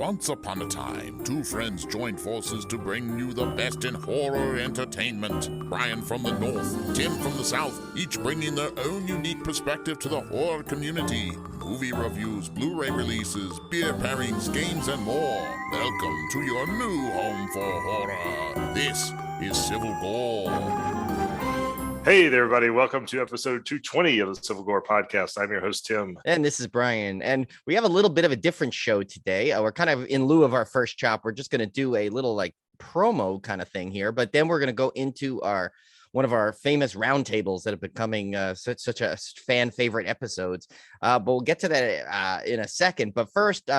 Once upon a time, two friends joined forces to bring you the best in horror entertainment. Brian from the north, Tim from the south, each bringing their own unique perspective to the horror community. Movie reviews, Blu-ray releases, beer pairings, games, and more. Welcome to your new home for horror. This is Civil Gore. Hey there, everybody. Welcome to episode 220 of the Civil Gore podcast. I'm your host, Tim. And this is Brian. And we have a little bit of a different show today. We're kind of in lieu of our first chop. We're just going to do a little like promo kind of thing here. But then we're going to go into one of our famous roundtables that have becoming such a fan favorite episodes. But we'll get to that in a second. But first,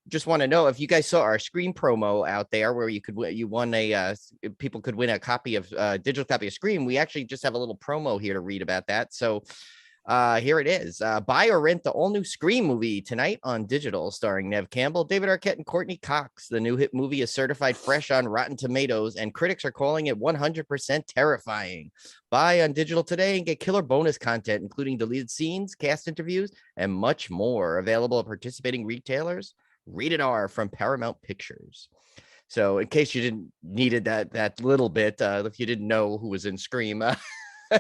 just want to know if you guys saw our Scream promo out there where people could win a copy of digital copy of Scream. We actually just have a little promo here to read about that. So here it is. Buy or rent the all-new Scream movie tonight on digital, starring Neve Campbell, David Arquette, and Courtney Cox. The new hit movie is certified fresh on Rotten Tomatoes, and critics are calling it 100% terrifying. Buy on digital today and get killer bonus content, including deleted scenes, cast interviews, and much more. Available at participating retailers. Rated R from Paramount Pictures. So in case you didn't needed that little bit, if you didn't know who was in Scream, I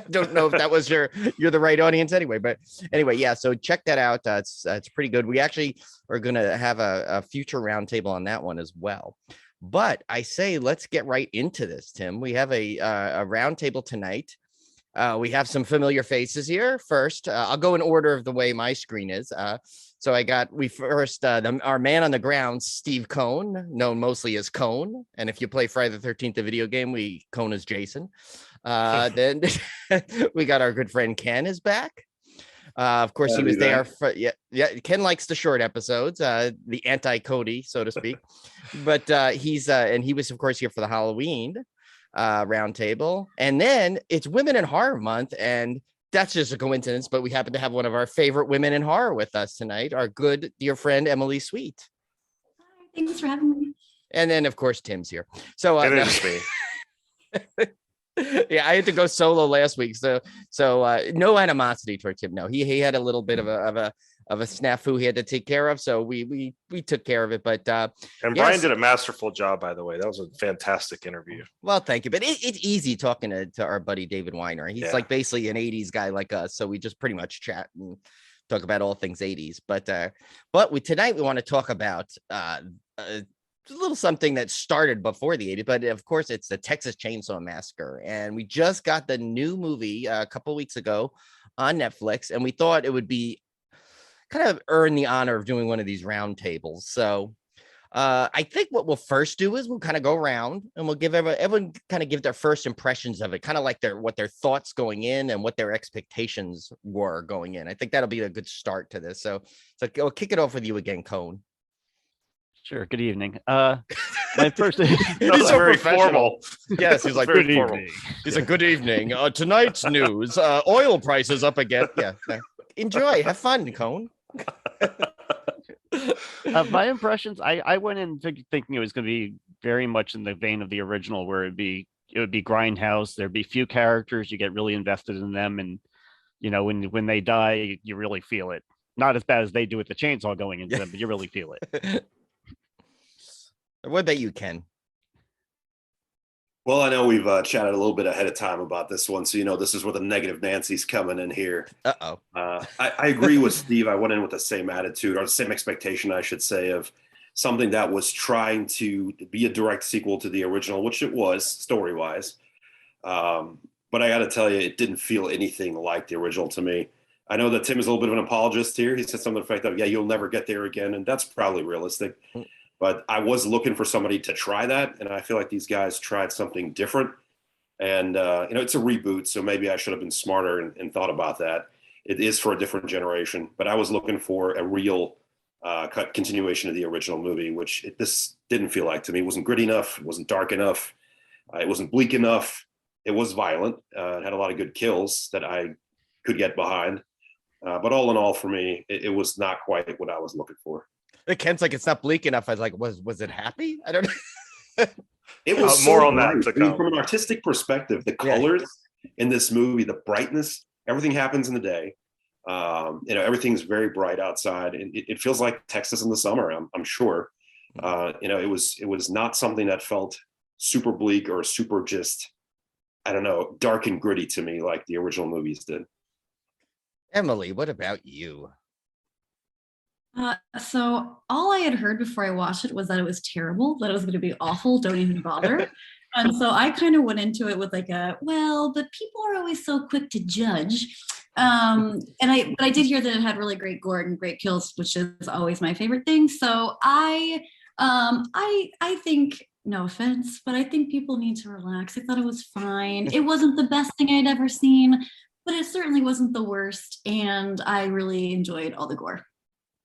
don't know if that was you're the right audience anyway, but anyway, yeah. So check that out. It's pretty good. We actually are going to have a future roundtable on that one as well. But I say, let's get right into this, Tim. We have a roundtable tonight. We have some familiar faces here. First, I'll go in order of the way my screen is. So our man on the ground, Steve Cohn, known mostly as Cone. And if you play Friday the 13th, the video game, Cone is Jason. Then we got our good friend Ken is back. Of course, he was there. Ken likes the short episodes, the anti-Cody, so to speak. But he was, of course, here for the Halloween roundtable. And then it's Women in Horror Month, and that's just a coincidence, but we happen to have one of our favorite women in horror with us tonight, our good dear friend Emily Sweet. Hi, thanks for having me. And then, of course, Tim's here. So it is me. Yeah, I had to go solo last week, so no animosity towards Tim. No, he had a little bit of a snafu he had to take care of, so we took care of it. But and Brian did a masterful job, by the way. That was a fantastic interview. Well, thank you. But it's easy talking to our buddy David Weiner. He's like basically an '80s guy like us, so we just pretty much chat and talk about all things '80s. But tonight we want to talk about a little something that started before the 80s, but of course it's the Texas Chainsaw Massacre, and we just got the new movie a couple weeks ago on Netflix, and we thought it would be kind of earn the honor of doing one of these roundtables. So I think what we'll first do is we'll kind of go around and we'll give everyone kind of give their first impressions of it, kind of like what their thoughts going in and what their expectations were going in. I think that'll be a good start to this. So I'll kick it off with you again, Cone. Sure. Good evening. My first he's so very formal. Yes, he's like good good formal. He's a good evening. Tonight's news: oil prices up again. Yeah. Enjoy. Have fun, Cone. My impressions. I went in thinking it was going to be very much in the vein of the original, where it would be grindhouse. There'd be few characters. You get really invested in them, and when they die, you really feel it. Not as bad as they do with the chainsaw going into them, but you really feel it. What about you, Ken? Well, I know we've chatted a little bit ahead of time about this one, so this is where the negative Nancy's coming in here. I agree with Steve. I went in with the same attitude, or the same expectation, I should say, of something that was trying to be a direct sequel to the original, which it was story-wise. But I got to tell you, it didn't feel anything like the original to me. I know that Tim is a little bit of an apologist here. He said something to the effect of, you'll never get there again, and that's probably realistic. But I was looking for somebody to try that, and I feel like these guys tried something different. And, it's a reboot, so maybe I should have been smarter and thought about that. It is for a different generation, but I was looking for a real continuation of the original movie, which this didn't feel like to me. It wasn't gritty enough. It wasn't dark enough. It wasn't bleak enough. It was violent. It had a lot of good kills that I could get behind. But all in all, for me, it was not quite what I was looking for. Ken's like, it's not bleak enough. I was like, was it happy? I don't know. It was more so on that. I mean, from an artistic perspective, the colors in this movie, the brightness, everything happens in the day. Everything's very bright outside, and it feels like Texas in the summer. I'm sure. It was not something that felt super bleak or super just, I don't know, dark and gritty to me like the original movies did. Emily, what about you? So all I had heard before I watched it was that it was terrible, that it was going to be awful, don't even bother. And so I kind of went into it with like but people are always so quick to judge. But I did hear that it had really great gore and great kills, which is always my favorite thing. So I think, no offense, but I think people need to relax. I thought it was fine. It wasn't the best thing I'd ever seen, but it certainly wasn't the worst. And I really enjoyed all the gore.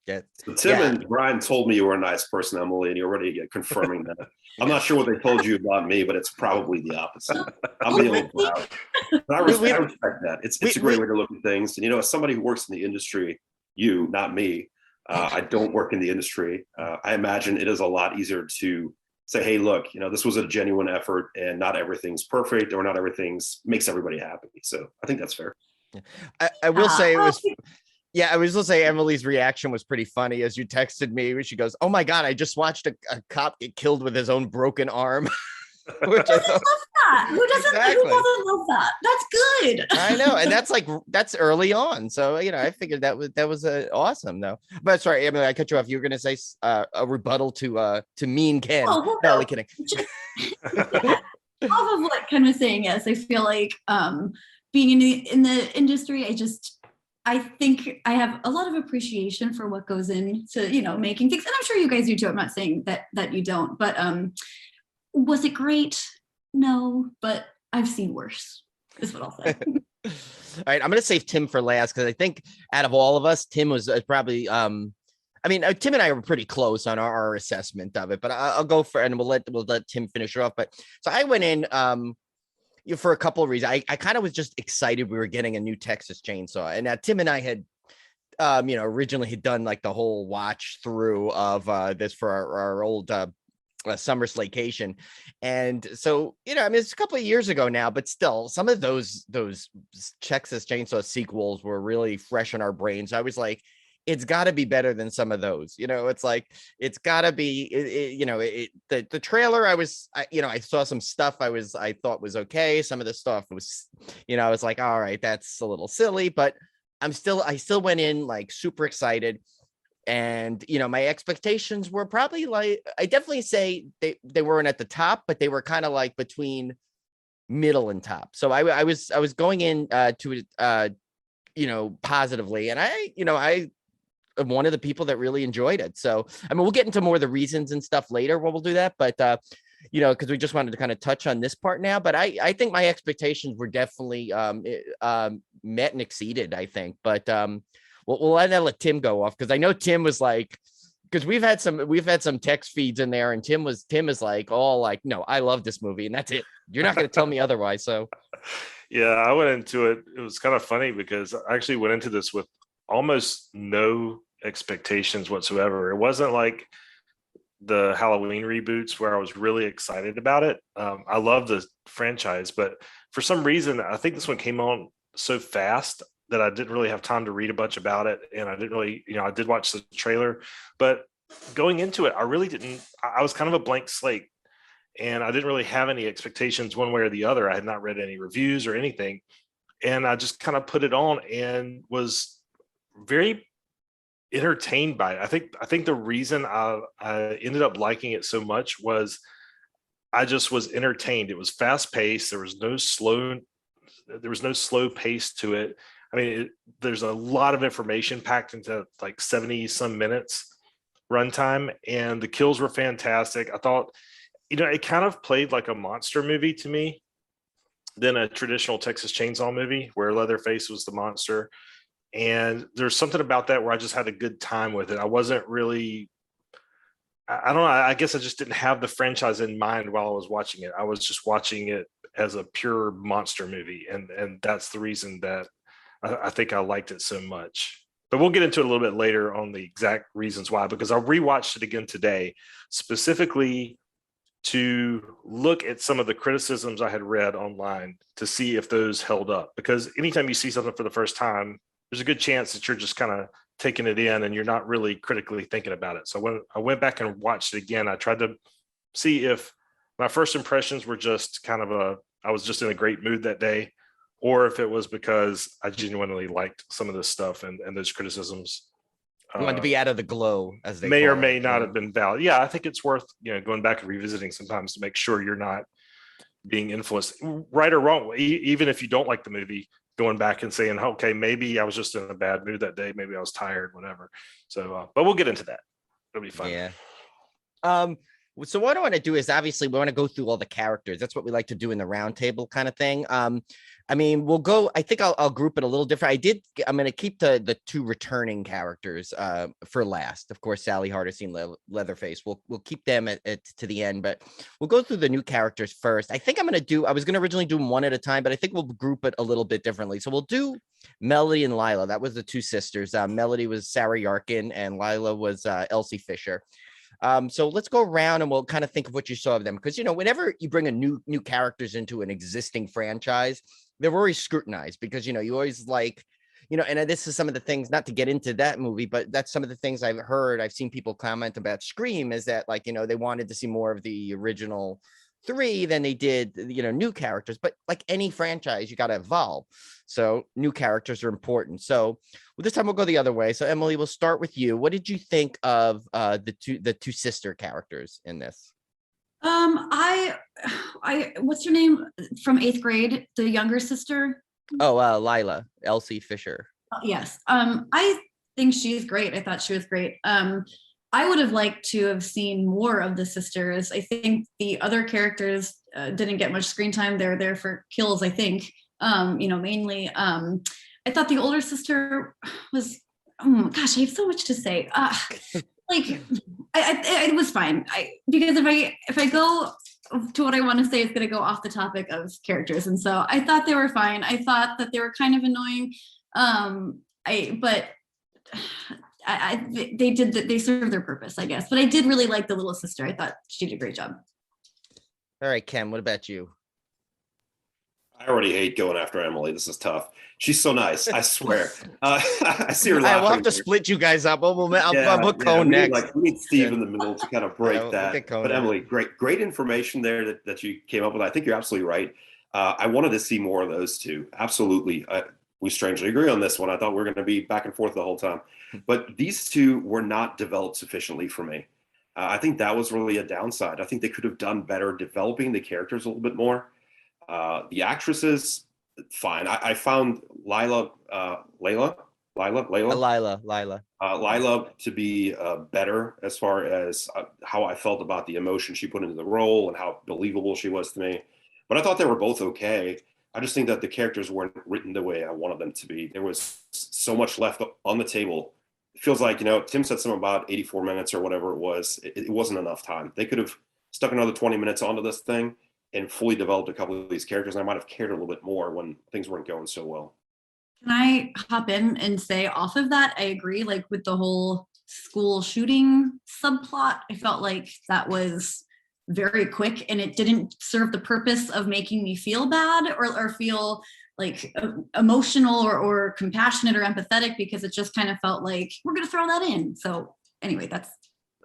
So Tim and Brian told me you were a nice person, Emily, and you're already confirming that. I'm not sure what they told you about me, but it's probably the opposite. I'm being a little proud. But I respect that. It's a great way to look at things. And, as somebody who works in the industry, you, not me, I don't work in the industry. I imagine it is a lot easier to say, hey, look, this was a genuine effort and not everything's perfect or not everything's makes everybody happy. So I think that's fair. I will say it was... Yeah, I was going to say Emily's reaction was pretty funny as you texted me. She goes, "Oh my God, I just watched a cop get killed with his own broken arm." Which I thought, love that? Who doesn't love that? That's good. I know, and that's early on. So I figured that was awesome though. But sorry, Emily, I cut you off. You were going to say a rebuttal to Mean Ken. No, only kidding. Off of what Ken was saying, yes, I feel like being in the industry, I think I have a lot of appreciation for what goes into, making things. And I'm sure you guys do too. I'm not saying that you don't, but was it great? No, but I've seen worse, is what I'll say. All right. I'm going to save Tim for last because I think out of all of us, Tim was probably, Tim and I were pretty close on our assessment of it, but I'll go for, and we'll let Tim finish it off. But so I went in, for a couple of reasons. I kind of was just excited we were getting a new Texas Chainsaw, and Tim and I had originally had done like the whole watch through of this for our old summer slaycation, and so it's a couple of years ago now, but still some of those Texas Chainsaw sequels were really fresh in our brains. I was like, it's got to be better than some of those. It's like, it's got to be, the trailer, I saw some stuff I thought was okay. Some of the stuff was, I was like, all right, that's a little silly, but I still went in like super excited. And, my expectations were probably like, I definitely say they weren't at the top, but they were kind of like between middle and top. So I was going in to it, positively. And I am one of the people that really enjoyed it. So, we'll get into more of the reasons and stuff later when we'll do that. But, because we just wanted to kind of touch on this part now. But I think my expectations were definitely met and exceeded, I think. But we'll let Tim go off because I know Tim was like, because we've had some text feeds in there, and Tim is like, all like, no, I love this movie, and that's it. You're not going to tell me otherwise. So, yeah, I went into it. It was kind of funny because I actually went into this with almost no expectations whatsoever. It wasn't like the Halloween reboots where I was really excited about it. I love the franchise, but for some reason, I think this one came on so fast that I didn't really have time to read a bunch about it. And I didn't really, I did watch the trailer, but going into it, I was kind of a blank slate and I didn't really have any expectations one way or the other. I had not read any reviews or anything. And I just kind of put it on and was very entertained by it. I think the reason I ended up liking it so much was I just was entertained. It was fast paced. There was no slow pace to it. There's a lot of information packed into like 70 some minutes runtime, and the kills were fantastic. I thought, it kind of played like a monster movie to me than a traditional Texas Chainsaw movie where Leatherface was the monster. And there's something about that where I just had a good time with it. I wasn't really, I don't know. I guess I just didn't have the franchise in mind while I was watching it. I was just watching it as a pure monster movie. And that's the reason that I think I liked it so much. But we'll get into it a little bit later on the exact reasons why, because I rewatched it again today, specifically to look at some of the criticisms I had read online to see if those held up. Because anytime you see something for the first time, there's a good chance that you're just kind of taking it in and you're not really critically thinking about it. So when I went back and watched it again, I tried to see if my first impressions were just kind of I was just in a great mood that day, or if it was because I genuinely liked some of this stuff and those criticisms. You wanted to be out of the glow, as they may call or may it, not have been valid. Yeah, I think it's worth, going back and revisiting sometimes to make sure you're not being influenced, right or wrong. Even if you don't like the movie, going back and saying, okay, maybe I was just in a bad mood that day. Maybe I was tired, whatever. So, but we'll get into that. It'll be fun. Yeah. So what I want to do is, obviously we want to go through all the characters. That's what we like to do in the roundtable kind of thing. I mean, we'll go, I think I'll group it a little different. I'm going to keep the two returning characters for last. Of course, Sally Hardesty and Leatherface. We'll keep them to the end, but we'll go through the new characters first. I think I was going to originally do them one at a time, but I think we'll group it a little bit differently. So we'll do Melody and Lila. That was the two sisters. Melody was Sarah Yarkin and Lila was Elsie Fisher. So let's go around and we'll kind of think of what you saw of them. Because, whenever you bring a new characters into an existing franchise, they're always scrutinized because, you always like, and this is some of the things, not to get into that movie, but that's some of the things I've seen people comment about Scream is that, like, they wanted to see more of the original three than they did, new characters. But like any franchise, you got to evolve. So new characters are important. So this time we'll go the other way. So Emily, we'll start with you. What did you think of the two sister characters in this? I what's her name from 8th grade? The younger sister. Oh, Lila, Elsie Fisher. Yes. I think she's great. I thought she was great. I would have liked to have seen more of the sisters. I think the other characters didn't get much screen time. They're there for kills, I think. Mainly. I thought the older sister was, oh gosh, I have so much to say. It was fine. Because if I go to what I want to say, it's going to go off the topic of characters, and so I thought they were fine. I thought that they were kind of annoying, they served their purpose, I guess. But I did really like the little sister. I thought she did a great job. All right, Ken, what about you? I already hate going after Emily. This is tough. She's so nice. I swear. I see her laughing. We'll have to split you guys up. I'll put Cone next. We need Steve in the middle to kind of break that. But Emily, great information there that you came up with. I think you're absolutely right. I wanted to see more of those two. Absolutely. We strangely agree on this one. I thought we were going to be back and forth the whole time. But these two were not developed sufficiently for me. I think that was really a downside. I think they could have done better developing the characters a little bit more. The actresses, fine. I found Lila to be better as far as how I felt about the emotion she put into the role and how believable she was to me. But I thought they were both okay. I just think that the characters weren't written the way I wanted them to be. There was so much left on the table. It feels like, Tim said something about 84 minutes or whatever it was. It wasn't enough time. They could have stuck another 20 minutes onto this thing and fully developed a couple of these characters. And I might have cared a little bit more when things weren't going so well. Can I hop in and say off of that? I agree, like with the whole school shooting subplot, I felt like that was very quick and it didn't serve the purpose of making me feel bad or feel like emotional or compassionate or empathetic, because it just kind of felt like we're going to throw that in. So anyway, that's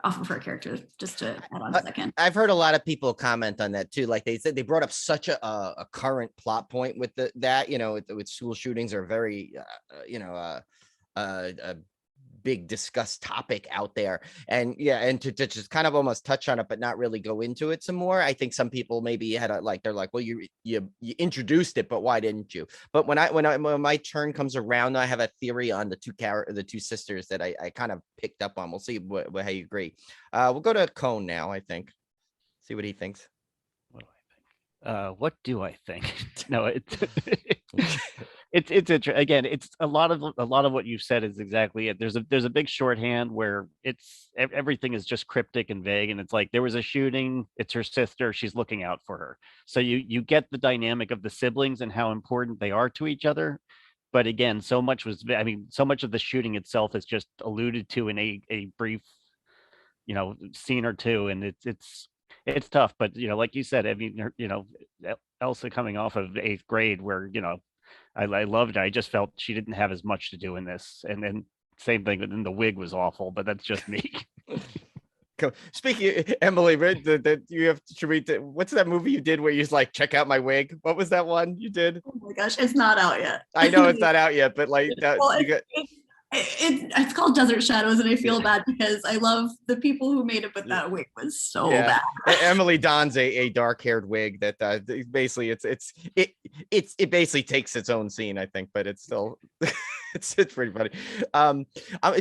off of her character, just to add on a second. I've heard a lot of people comment on that too. Like they said, they brought up such a current plot point with that, with school shootings are very, a big discussed topic out there. And to just kind of almost touch on it, but not really go into it some more. I think some people maybe had they're like, well, you introduced it, but why didn't you? But when my turn comes around, I have a theory on the two sisters that I kind of picked up on. We'll see how you agree. We'll go to Cone now, I think. See what he thinks. What do I think? No, it's again, it's a lot of what you've said is exactly it. There's a big shorthand where everything is just cryptic and vague, and it's like there was a shooting, it's her sister, she's looking out for her. So you get the dynamic of the siblings and how important they are to each other. But again, so much of the shooting itself is just alluded to in a brief, scene or two, and it's tough. But like you said, I mean, Elsa coming off of 8th grade where I loved it. I just felt she didn't have as much to do in this. And then same thing, but then the wig was awful, but that's just me. Speaking, Emily, right, you have to read. What's that movie you did where you like check out my wig? What was that one you did? Oh my gosh, it's not out yet. I know it's not out yet, but like that, well, it's called Desert Shadows, and I feel bad because I love the people who made it, but that wig was so bad. Emily dons a dark-haired wig that basically it basically takes its own scene, I think, but it's still it's pretty funny.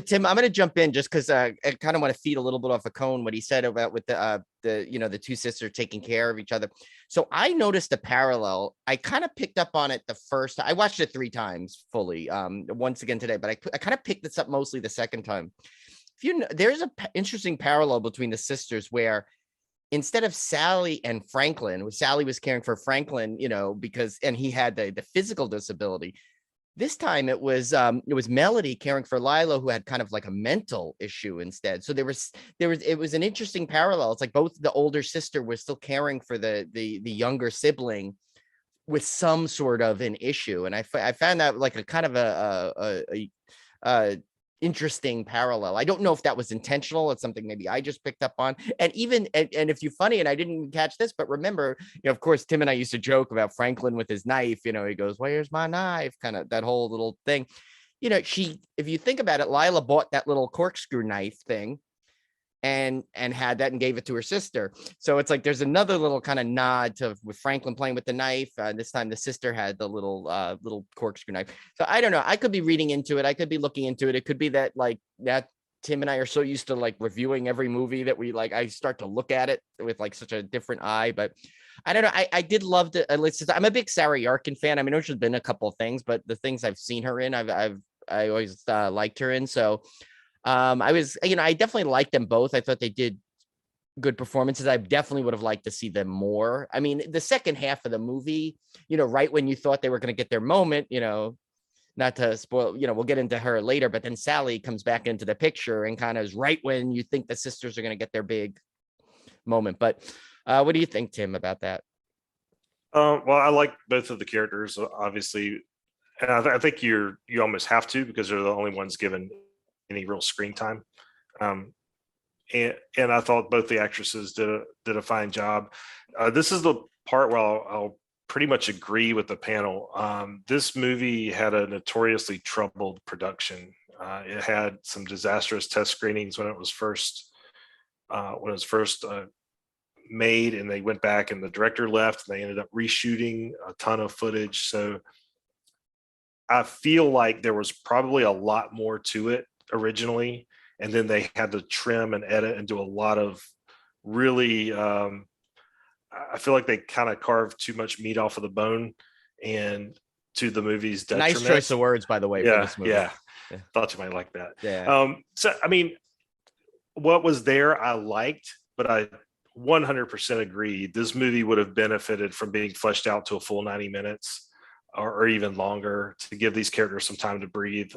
Tim, I'm going to jump in just because I kind of want to feed a little bit off of Cone what he said about with the two sisters taking care of each other. So I noticed a parallel. I kind of picked up on it I watched it 3 times fully, once again today, but I kind of picked this up mostly the second time. There's an interesting parallel between the sisters where instead of Sally and Franklin, Sally was caring for Franklin, and he had the physical disability. This time it was Melody caring for Lila, who had kind of like a mental issue instead. So it was an interesting parallel. It's like both the older sister was still caring for the younger sibling with some sort of an issue, and I found that like a kind of a interesting parallel. I don't know if that was intentional. It's something maybe I just picked up on. And even and if you're funny, and I didn't catch this, but remember, of course, Tim and I used to joke about Franklin with his knife. He goes, "Where's my knife?" Kind of that whole little thing. If you think about it, Lila bought that little corkscrew knife thing and had that and gave it to her sister. So it's like there's another little kind of nod to with Franklin playing with the knife. This time the sister had the little corkscrew knife. So I don't know. I could be reading into it. I could be looking into it. It could be that like that Tim and I are so used to like reviewing every movie that we like I start to look at it with like such a different eye. But I don't know. I did love the I'm a big Sarah Yarkin fan. I mean, there's been a couple of things, but the things I've seen her in, I always liked her in. So I was, I definitely liked them both. I thought they did good performances. I definitely would have liked to see them more. I mean, the second half of the movie, right when you thought they were going to get their moment, not to spoil, we'll get into her later, but then Sally comes back into the picture and kind of is right when you think the sisters are going to get their big moment. But what do you think, Tim, about that? Well, I like both of the characters, obviously. And I think you almost have to, because they're the only ones given any real screen time. And I thought both the actresses did a fine job. This is the part where I'll pretty much agree with the panel. This movie had a notoriously troubled production. It had some disastrous test screenings when it was first made, and they went back and the director left and they ended up reshooting a ton of footage. So I feel like there was probably a lot more to it originally, and then they had to trim and edit and do a lot of really I feel like they kind of carved too much meat off of the bone, and to the movie's detriment. Nice choice of words, by the way, for this movie. Yeah. Thought you might like that. Yeah. So I mean, what was there I liked, but I 100% agree this movie would have benefited from being fleshed out to a full 90 minutes or even longer, to give these characters some time to breathe.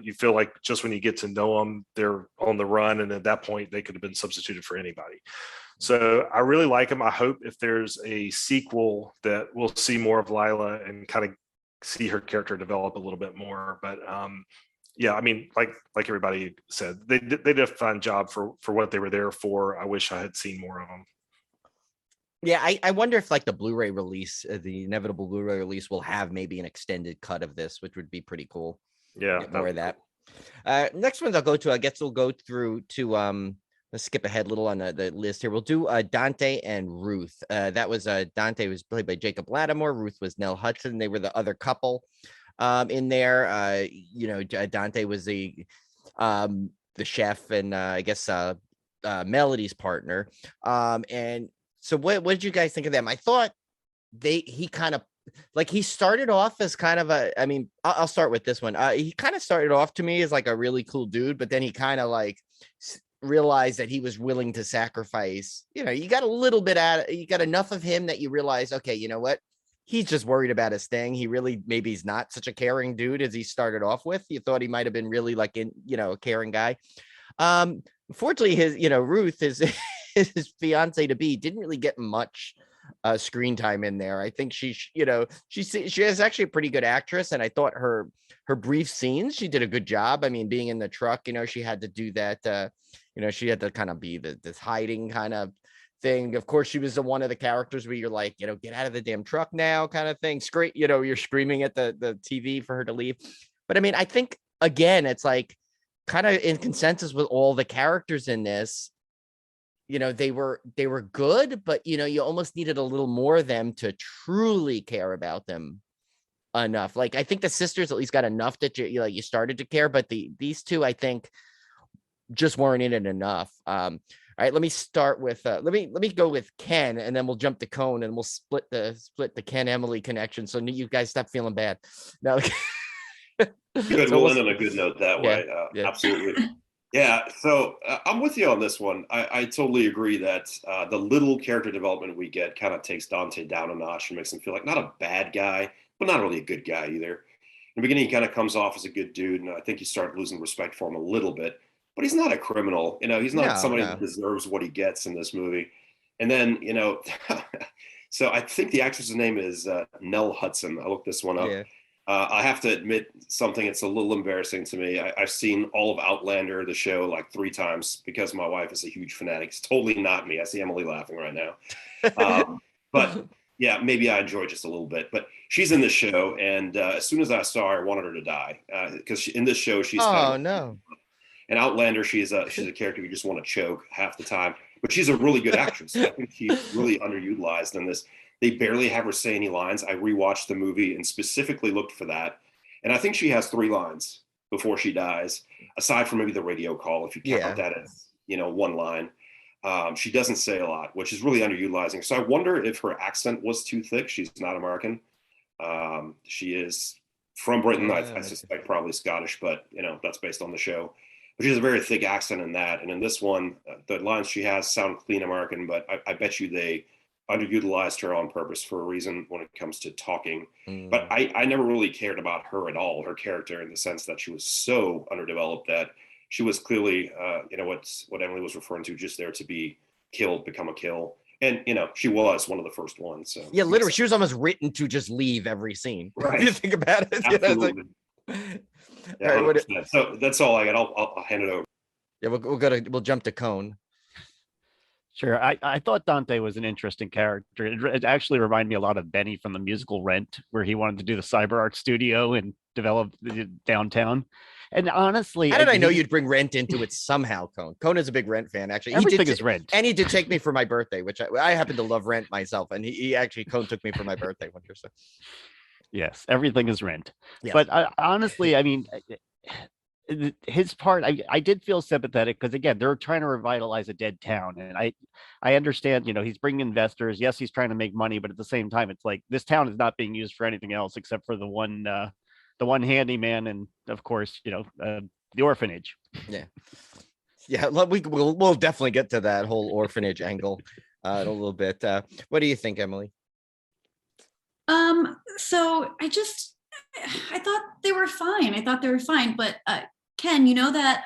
You feel like just when you get to know them, they're on the run, and at that point they could have been substituted for anybody. So I really like them. I hope if there's a sequel that we'll see more of Lila and kind of see her character develop a little bit more. But yeah, I mean, like everybody said, they did a fine job for what they were there for. I wish I had seen more of them. Yeah, I wonder if like the Blu-ray release, the inevitable Blu-ray release, will have maybe an extended cut of this, which would be pretty cool. Yeah, more of that. Next ones I'll go to. I guess we'll go through to let's skip ahead a little on the list here. We'll do Dante and Ruth. That was Dante was played by Jacob Lattimore. Ruth was Nell Hudson. They were the other couple in there. Dante was the chef, and I guess Melody's partner. And so what did you guys think of them? I thought he kind of like, he started off as kind of a, I mean, I'll start with this one. He kind of started off to me as like a really cool dude, but then he kind of like realized that he was willing to sacrifice. You got a little bit you got enough of him that you realize, okay, you know what? He's just worried about his thing. Maybe he's not such a caring dude as he started off with. You thought he might have been really like a caring guy. Unfortunately, his, Ruth, his fiance to be, didn't really get much screen time in there. I think she is actually a pretty good actress, and I thought her brief scenes, she did a good job. I mean, being in the truck, she had to do that. She had to kind of be this hiding kind of thing. Of course, she was one of the characters where you're like, get out of the damn truck now, kind of thing. You're screaming at the TV for her to leave. But I mean, I think again, it's like kind of in consensus with all the characters in this. They were good, but you almost needed a little more of them to truly care about them enough. Like, I think the sisters at least got enough that you started to care, but these two, I think, just weren't in it enough. All right, let me start with let me go with Ken, and then we'll jump to Cone, and we'll split the Ken Emily connection, so you guys stop feeling bad. No. Good. We'll end on a good note that way. Absolutely. Yeah. So I'm with you on this one. I totally agree that the little character development we get kind of takes Dante down a notch and makes him feel like not a bad guy, but not really a good guy either. In the beginning, he kind of comes off as a good dude, and I think you start losing respect for him a little bit. But he's not a criminal. He's not somebody that deserves what he gets in this movie. And then, so I think the actress's name is Nell Hudson. I looked this one up. Yeah. I have to admit something. It's a little embarrassing to me. I've seen all of Outlander, the show, like 3 times because my wife is a huge fanatic. It's totally not me. I see Emily laughing right now. But yeah, maybe I enjoy just a little bit. But she's in the show, and as soon as I saw her, I wanted her to die because in this show she's no. In Outlander, she's a character you just want to choke half the time. But she's a really good actress. I think she's really underutilized in this. They barely have her say any lines. I rewatched the movie and specifically looked for that. And I think she has 3 lines before she dies, aside from maybe the radio call, if you count that as, 1 line. She doesn't say a lot, which is really underutilizing. So I wonder if her accent was too thick. She's not American. She is from Britain. I suspect probably Scottish, but, that's based on the show. But she has a very thick accent in that. And in this one, the lines she has sound clean American, but I bet you they underutilized her on purpose for a reason when it comes to talking. But I never really cared about her at all, her character, in the sense that she was so underdeveloped that she was clearly, what Emily was referring to, just there to be killed, become a kill. And, she was one of the first ones. So yeah, literally, she was almost written to just leave every scene. Right. If you think about it. Absolutely. Yeah, right, so that's all I got. I'll hand it over. Yeah, we'll jump to Cone. Sure. I thought Dante was an interesting character. It actually reminded me a lot of Benny from the musical Rent, where he wanted to do the cyber art studio and develop downtown. And honestly, how did I know you'd bring Rent into it somehow, Cone? Cone is a big Rent fan, actually. Everything is Rent. And he did take me for my birthday, which I happen to love Rent myself. And he actually, Cone took me for my birthday one year. So. Yes, everything is Rent. Yes. But honestly, I mean, his part, I did feel sympathetic because, again, they're trying to revitalize a dead town. And I understand, he's bringing investors. Yes, he's trying to make money, but at the same time, it's like this town is not being used for anything else except for the one handyman and, of course, the orphanage. Yeah, we'll definitely get to that whole orphanage angle in a little bit. What do you think, Emily? So I thought they were fine. But Ken, that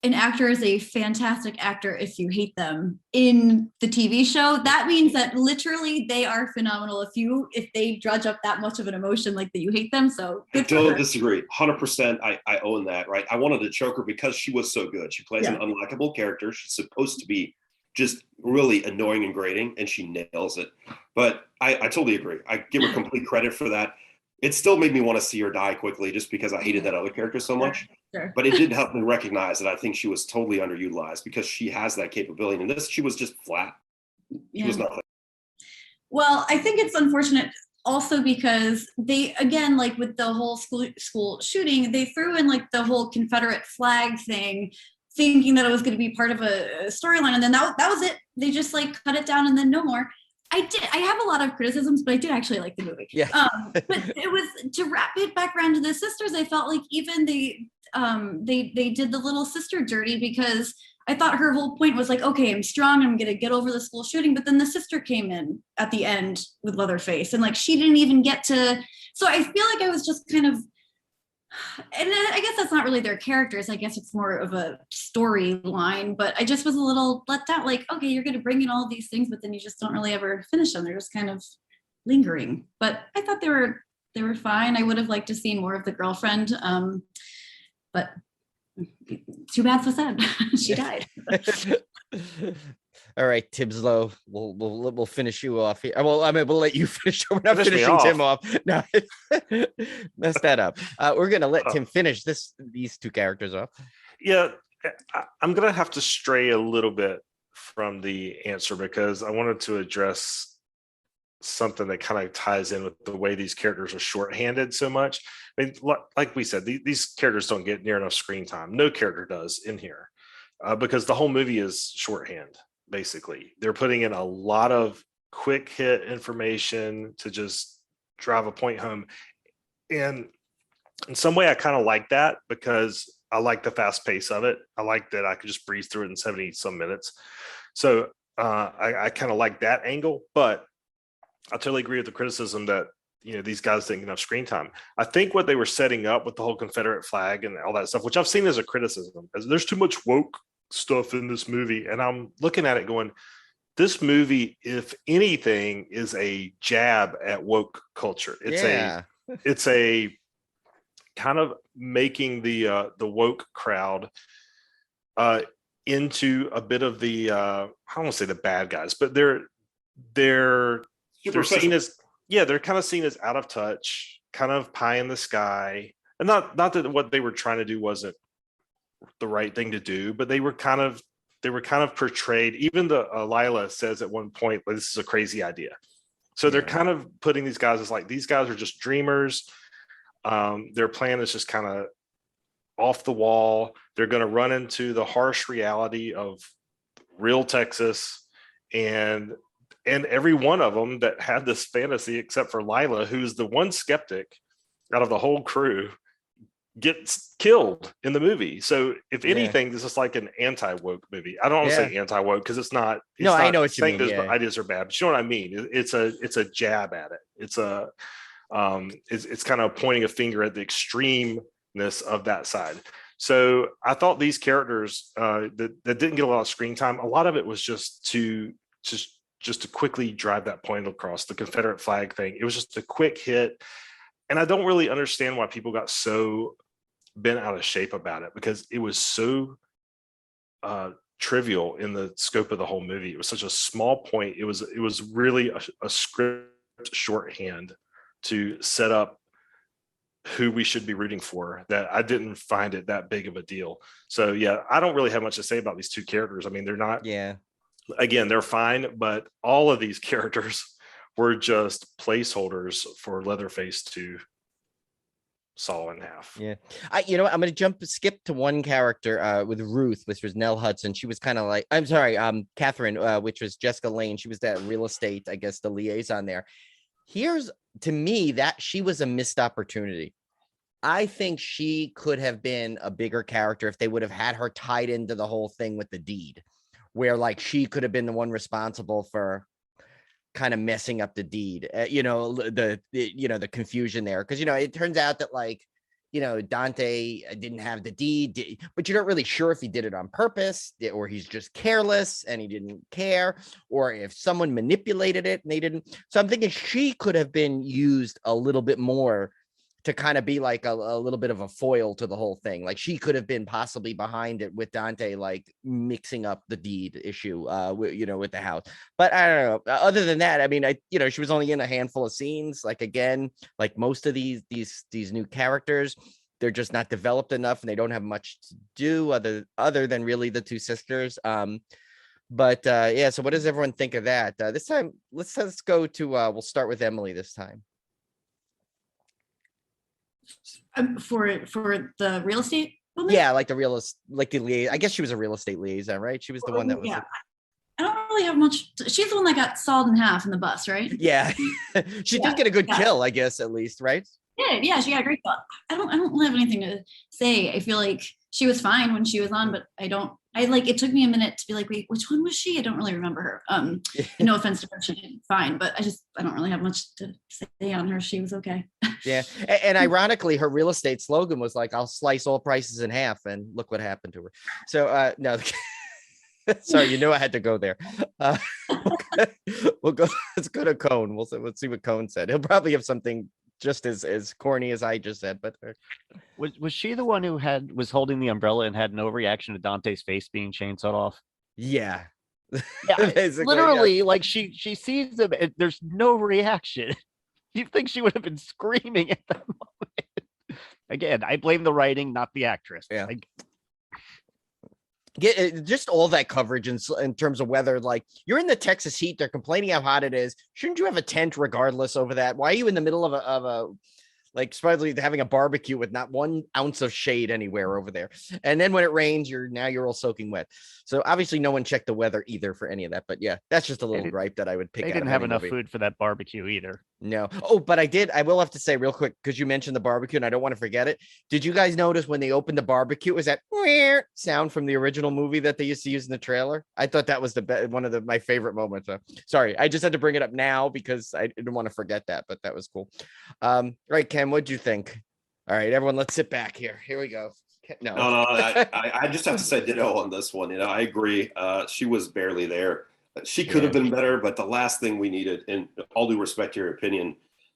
an actor is a fantastic actor if you hate them in the TV show. That means that literally they are phenomenal if they drudge up that much of an emotion like that you hate them. So I don't disagree. 100%. I own that, right? I wanted to choke her because she was so good. She plays an unlikable character. She's supposed to be just really annoying and grating, and she nails it. But I totally agree. I give her complete credit for that. It still made me want to see her die quickly just because I hated that other character so much. Sure. But it did help me recognize that I think she was totally underutilized because she has that capability. And this, she was just flat. She was nothing. Well, I think it's unfortunate also because they, again, like with the whole school shooting, they threw in like the whole Confederate flag thing, thinking that it was going to be part of a storyline. And then that was it. They just like cut it down and then no more. I have a lot of criticisms, but I did actually like the movie. Yeah. But it was, to wrap it back around to the sisters, I felt like even they did the little sister dirty because I thought her whole point was like, okay, I'm strong, I'm going to get over the school shooting. But then the sister came in at the end with Leatherface and like, she didn't even get to, so I feel like I was just kind of, And I guess that's not really their characters. I guess it's more of a storyline, but I just was a little let down. Like, okay, you're going to bring in all these things, but then you just don't really ever finish them. They're just kind of lingering. But I thought they were fine. I would have liked to see more of the girlfriend, but too bad, so sad. She died. All right, Tibbslow, we'll finish you off here. Well, I mean, we'll let you finish. We're not Finish me finishing off. Tim off. No, mess that up. We're gonna let Tim finish these two characters off. Yeah, I'm gonna have to stray a little bit from the answer because I wanted to address something that kind of ties in with the way these characters are shorthanded so much. I mean, like we said, these characters don't get near enough screen time. No character does in here because the whole movie is shorthand. Basically, they're putting in a lot of quick hit information to just drive a point home. And in some way, I kind of like that because I like the fast pace of it. I like that I could just breeze through it in 70 some minutes. So I kind of like that angle, but I totally agree with the criticism that, you know, these guys didn't get enough screen time. I think what they were setting up with the whole Confederate flag and all that stuff, which I've seen as a criticism, is there's too much woke stuff in this movie. And I'm looking at it going, this movie, if anything, is a jab at woke culture. It's a kind of making the woke crowd into a bit of the I don't want to say the bad guys, but they're seen as, yeah, they're kind of seen as out of touch, kind of pie in the sky. And not that what they were trying to do wasn't the right thing to do, but they were kind of portrayed. Even the Lila says at one point, well, this is a crazy idea. So they're kind of putting these guys as like, these guys are just dreamers. Their plan is just kind of off the wall. They're going to run into the harsh reality of real Texas, and every one of them that had this fantasy, except for Lila, who's the one skeptic out of the whole crew, gets killed in the movie. So if anything, this is like an anti-woke movie. I don't want to say anti-woke because it's not. It's I not know what you mean. Those ideas are bad, but you know what I mean. It's a jab at it. It's kind of pointing a finger at the extremeness of that side. So I thought these characters that didn't get a lot of screen time, a lot of it was just to quickly drive that point across. The Confederate flag thing, it was just a quick hit. And I don't really understand why people got so bent out of shape about it, because it was so trivial in the scope of the whole movie. It was such a small point. It was really a script shorthand to set up who we should be rooting for, that I didn't find it that big of a deal. So yeah, I don't really have much to say about these two characters. I mean, they're not, again, they're fine, but all of these characters were just placeholders for Leatherface to saw in half. Yeah. I'm going to skip to one character with Ruth, which was Nell Hudson. She was kind of like, I'm sorry, Catherine, which was Jessica Lange. She was that real estate, I guess, the liaison there. Here's, to me, that she was a missed opportunity. I think she could have been a bigger character if they would have had her tied into the whole thing with the deed, where like she could have been the one responsible for kind of messing up the deed, the confusion there. Because, it turns out that Dante didn't have the deed, but you're not really sure if he did it on purpose or he's just careless and he didn't care, or if someone manipulated it and they didn't. So I'm thinking she could have been used a little bit more to kind of be like a little bit of a foil to the whole thing. Like she could have been possibly behind it with Dante, like mixing up the deed issue, with the house. But I don't know. Other than that, I mean, she was only in a handful of scenes. Like, again, like most of these new characters, they're just not developed enough and they don't have much to do other than really the two sisters. So what does everyone think of that? This time, let's go to, we'll start with Emily this time. For the real estate woman? Yeah, like the liaison. I guess she was a real estate liaison, right? She was the one that was. Yeah, I don't really have much. She's the one that got sawed in half in the bus, right? Yeah, she did get a good kill, I guess, at least, right? Yeah, she got a great kill. I don't have anything to say. I feel like she was fine when she was on, but I don't I like, it took me a minute to be like, wait, which one was she? I don't really remember her. And no offense to her, she did fine, but I don't really have much to say on her. She was okay. Yeah. And ironically, her real estate slogan was like, I'll slice all prices in half. And look what happened to her. So no, sorry, you knew I had to go there. We'll go, let's go to Cone. Let's see what Cone said. He'll probably have something just as corny as I just said, but was she the one who was holding the umbrella and had no reaction to Dante's face being chainsawed off? Yeah. Yeah, literally, yeah. Like she sees him and there's no reaction. You think she would have been screaming at that moment. Again, I blame the writing, not the actress. Yeah. Get just all that coverage in terms of weather. Like, you're in the Texas heat, they're complaining how hot it is. Shouldn't you have a tent regardless over that? Why are you in the middle of a like supposedly having a barbecue with not 1 ounce of shade anywhere over there? And then when it rains, you're all soaking wet. So obviously no one checked the weather either for any of that. But yeah, that's just a little gripe that I would pick. They didn't have enough food for that barbecue either. No. Oh, but I will have to say real quick, because you mentioned the barbecue and I don't want to forget it. Did you guys notice when they opened the barbecue, it was that weird sound from the original movie that they used to use in the trailer? I thought that was one of my favorite moments. Sorry, I just had to bring it up now because I didn't want to forget that, but that was cool. Right, Ken, what'd you think? All right, everyone, let's sit back here. Here we go. No, I just have to say ditto on this one. I agree. She was barely there. She could have been better, but the last thing we needed, and all due respect to your opinion,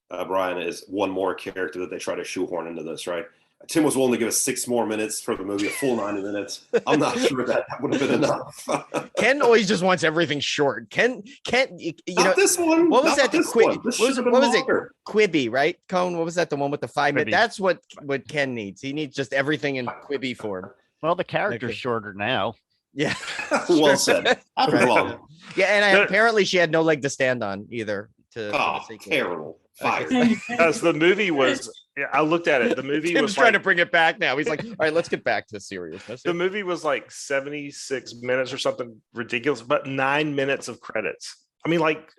Brian, is one more character that they try to shoehorn into this, right? Tim was willing to give us 6 more minutes for the movie, a full 90 minutes. I'm not sure that would have been enough. Ken always just wants everything short. Ken, you know, this one. What was that? What was it? Quibi, right? Cone, what was that? The one with the 5 minutes? That's what Ken needs. He needs just everything in Quibi form. Well, the character's shorter now. Yeah. Well said. Yeah, and apparently she had no leg to stand on either. Terrible. Fire. Because the movie was, I looked at it. The movie Tim's was trying to bring it back now. He's like, all right, let's get back to seriousness. The movie was like 76 minutes or something ridiculous, but 9 minutes of credits. I mean, like,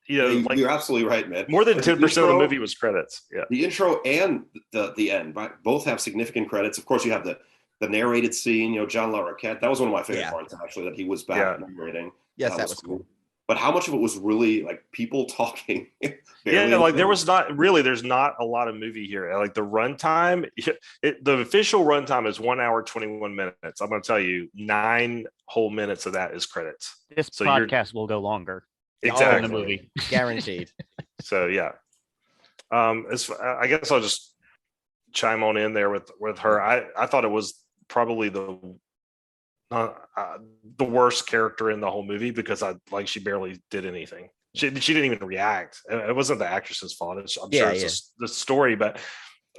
you're absolutely right, man. More than 10% of the movie was credits. Yeah. The intro and the end, right? Both have significant credits. Of course, you have the narrated scene, John Larroquette. That was one of my favorite parts, actually, that he was back narrating. Yes, that was cool. But how much of it was really like people talking? Like there's not a lot of movie here. Like the runtime, the official runtime is 1 hour, 21 minutes. I'm going to tell you 9 whole minutes of that is credits. This podcast will go longer. Exactly. In the movie. Guaranteed. So yeah. I guess I'll just chime on in there with her. I thought it was probably the worst character in the whole movie because she barely did anything. She didn't even react. It wasn't the actress's fault. I'm sure it's the story, but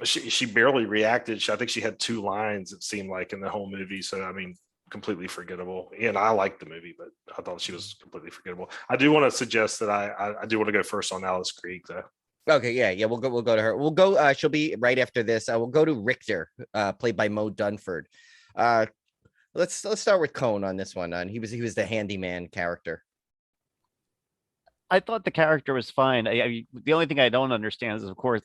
she barely reacted. I think she had 2 lines, it seemed like, in the whole movie. So I mean, completely forgettable. And I liked the movie, but I thought she was completely forgettable. I do want to suggest that I do want to go first on Alice Creek though. Okay, yeah, we'll go to her. We'll go. She'll be right after this. We'll go to Richter, played by Mo Dunford. Let's start with Cone on this one. And he was the handyman character. I thought the character was fine. The only thing I don't understand is, of course,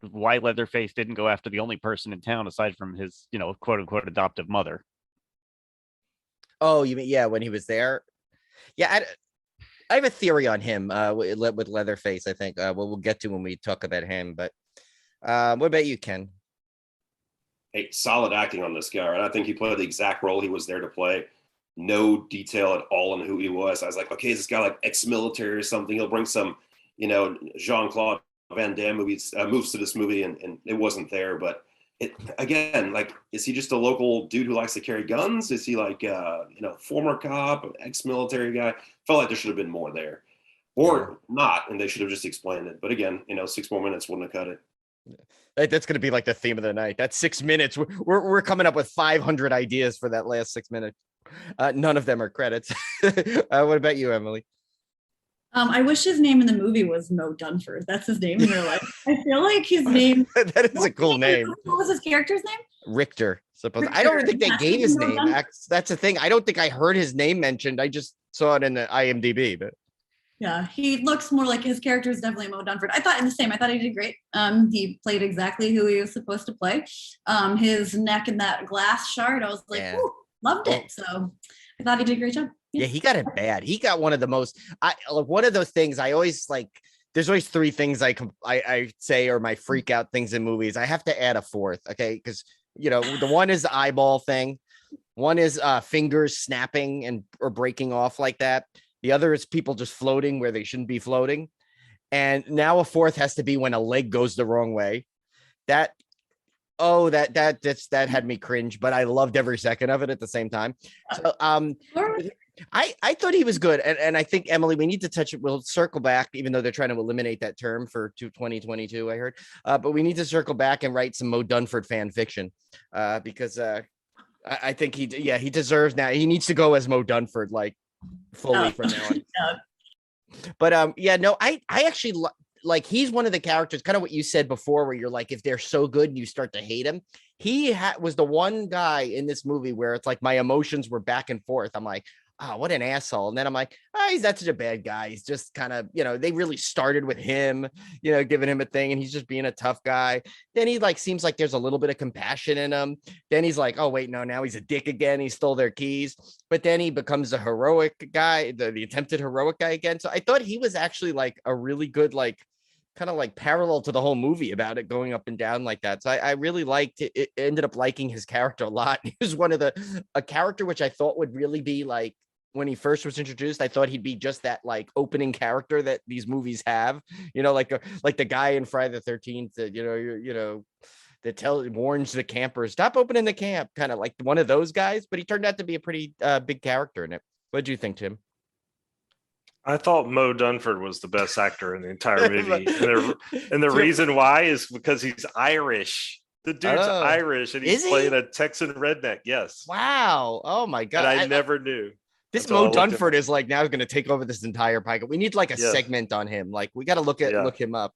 why Leatherface didn't go after the only person in town aside from his, quote unquote adoptive mother. Oh, you mean when he was there? Yeah, I have a theory on him with Leatherface. I think we'll get to when we talk about him. But what about you, Ken? Hey, solid acting on this guy, right? I think he played the exact role he was there to play. No detail at all on who he was. I was like, okay, is this guy like ex-military or something? He'll bring some, Jean-Claude Van Damme moves to this movie, and it wasn't there. But again, like, is he just a local dude who likes to carry guns? Is he like, former cop, ex-military guy? Felt like there should have been more there, or not, and they should have just explained it. But again, 6 more minutes wouldn't have cut it. That's going to be like the theme of the night. That's 6 minutes. We're coming up with 500 ideas for that last 6 minutes. None of them are credits. What about you, Emily? I wish his name in the movie was Mo Dunford. That's his name in real life. I feel like his name. That is a cool name. What was his character's name? Richter. I don't think they gave his name. That's the thing. I don't think I heard his name mentioned. I just saw it in the IMDb, but. Yeah, he looks more like his character is definitely Mo Dunford. I thought he did great. He played exactly who he was supposed to play. His neck and that glass shard, I was like, ooh, loved it. So I thought he did a great job. Yeah, he got it bad. He got one of the most, one of those things I always like, there's always three things I say are my freak out things in movies. I have to add a fourth, okay? Because, the one is the eyeball thing. One is fingers snapping or breaking off like that. The other is people just floating where they shouldn't be floating. And now a fourth has to be when a leg goes the wrong way. That had me cringe, but I loved every second of it at the same time. So I thought he was good. And I think, Emily, we need to touch it. We'll circle back, even though they're trying to eliminate that term for 2022, I heard. But we need to circle back and write some Mo Dunford fan fiction because I think he deserves now. He needs to go as Mo Dunford, like fully from now on. But I actually like, he's one of the characters, kind of what you said before, where you're like, if they're so good, you start to hate him. He was the one guy in this movie where it's like my emotions were back and forth. I'm like, oh, what an asshole. And then I'm like, he's not such a bad guy. He's just kind of, they really started with him, giving him a thing, and he's just being a tough guy. Then he seems like there's a little bit of compassion in him. Then he's like, oh, wait, no, now he's a dick again. He stole their keys. But then he becomes a heroic guy, the attempted heroic guy again. So I thought he was actually like a really good, kind of parallel to the whole movie about it going up and down like that. So I really liked it. Ended up liking his character a lot. He was one of a character which I thought would really be like, when he first was introduced, I thought he'd be just that opening character that these movies have, like the guy in Friday the 13th that, that warns the campers, stop opening the camp, kind of like one of those guys, but he turned out to be a pretty big character in it. What did you think, Tim? I thought Mo Dunford was the best actor in the entire movie. and the reason why is because he's Irish. The dude's Irish, and he's playing a Texan redneck. Yes. Wow. Oh my God. And I never knew. This Mo Dunford is now going to take over this entire podcast. We need a segment on him. We got to look him up.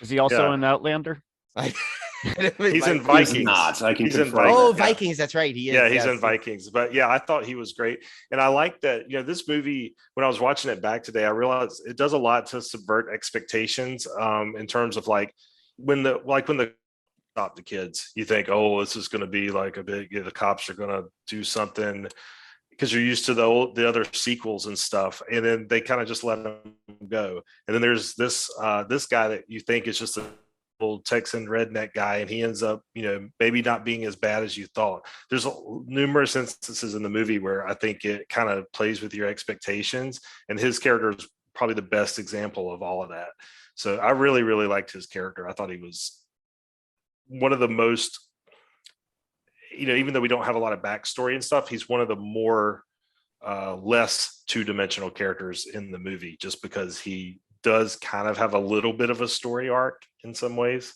Is he also in Outlander? He's in Vikings. He's not. I can confirm. Oh, Vikings. That's right. He is. Yeah, he's in Vikings. But yeah, I thought he was great. And I like that, this movie, when I was watching it back today, I realized it does a lot to subvert expectations in terms of when the stop the kids, you think, oh, this is going to be the cops are going to do something, because you're used to the other sequels and stuff, and then they kind of just let them go. And then there's this guy that you think is just a old Texan redneck guy, and he ends up, maybe not being as bad as you thought. There's numerous instances in the movie where I think it kind of plays with your expectations, and his character is probably the best example of all of that. So I really, really liked his character. I thought he was one of the most, even though we don't have a lot of backstory and stuff, he's one of the more less two-dimensional characters in the movie, just because he does kind of have a little bit of a story arc in some ways.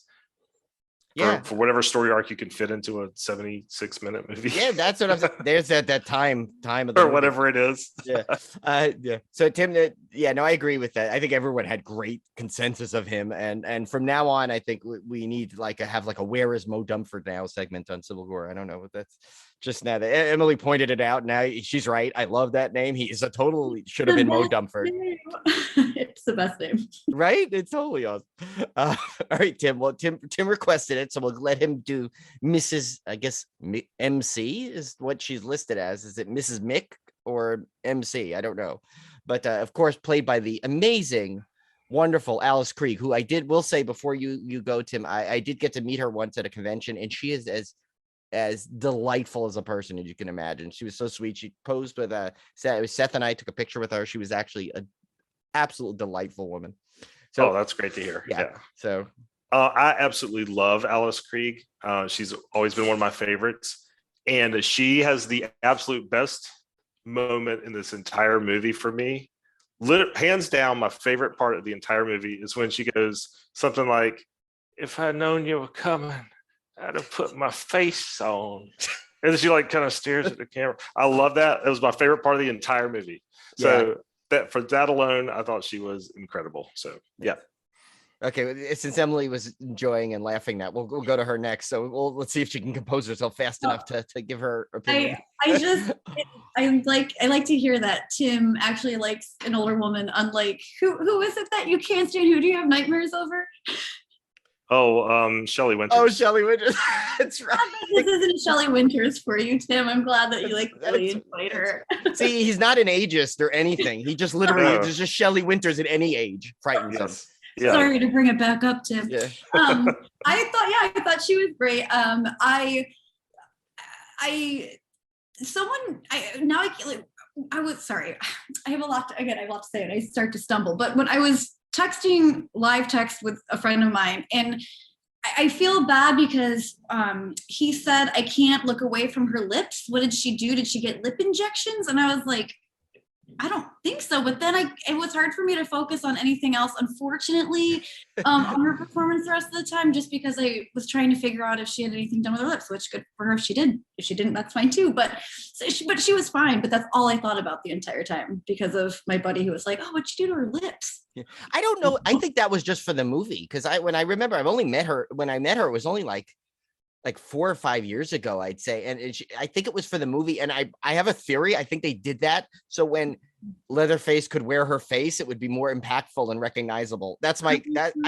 Yeah, for whatever story arc you can fit into a 76-minute movie. Yeah, that's what I'm saying. There's that time of the or movie. Whatever it is. Yeah. Yeah. So Tim, I agree with that. I think everyone had great consensus of him, and from now on, I think we need have a Where is Mo Dunford Now segment on Civil War. I don't know, but that's just now that Emily pointed it out. Now she's right. I love that name. He is should have been Mo Dunford. It's the best name, right? It's totally awesome. All right, Tim. Well, Tim requested it, so we'll let him do Mrs. I guess MC is what she's listed as. Is it Mrs. Mick or MC? I don't know, but of course, played by the amazing, wonderful Alice Krige, who will say before you go, Tim, I did get to meet her once at a convention, and she is as delightful as a person as you can imagine. She was so sweet. She posed with Seth and I took a picture with her. She was actually an absolute delightful woman. So that's great to hear. Yeah. So I absolutely love Alice Krige. She's always been one of my favorites, and she has the absolute best moment in this entire movie for me. Hands down, my favorite part of the entire movie is when she goes something like, "If I'd known you were coming, I'd have put my face on." And then she kind of stares at the camera. I love that. It was my favorite part of the entire movie. So for that alone, I thought she was incredible. So yeah. Okay, since Emily was enjoying and laughing that, we'll go to her next. So let's see if she can compose herself fast enough to give her opinion. I like to hear that Tim actually likes an older woman, unlike who is it that you can't stand? Who do you have nightmares over? Shelley Winters. Oh, Shelley Winters. That's right. This isn't Shelley Winters for you, Tim. I'm glad that you really enjoyed her. See, he's not an ageist or anything. He just literally is just Shelley Winters at any age. Frightens him. Yeah. Sorry to bring it back up, Tim. Yeah. I thought she was great. I have a lot to say and I start to stumble. But when I was texting live text with a friend of mine, and I feel bad because he said, I can't look away from her lips. What did she do? Did she get lip injections? And I was like, I don't think so. But then it was hard for me to focus on anything else, unfortunately, on her performance the rest of the time, just because I was trying to figure out if she had anything done with her lips, which good for her if she did. If she didn't, that's fine too. But she was fine. But that's all I thought about the entire time because of my buddy who was like, oh, what'd you do to her lips? Yeah. I don't know. I think that was just for the movie. Because when I remember, I've only met her. When I met her, it was only like 4 or 5 years ago, I'd say. And I think it was for the movie. And I have a theory. I think they did that. So when Leatherface could wear her face, it would be more impactful and recognizable. That's I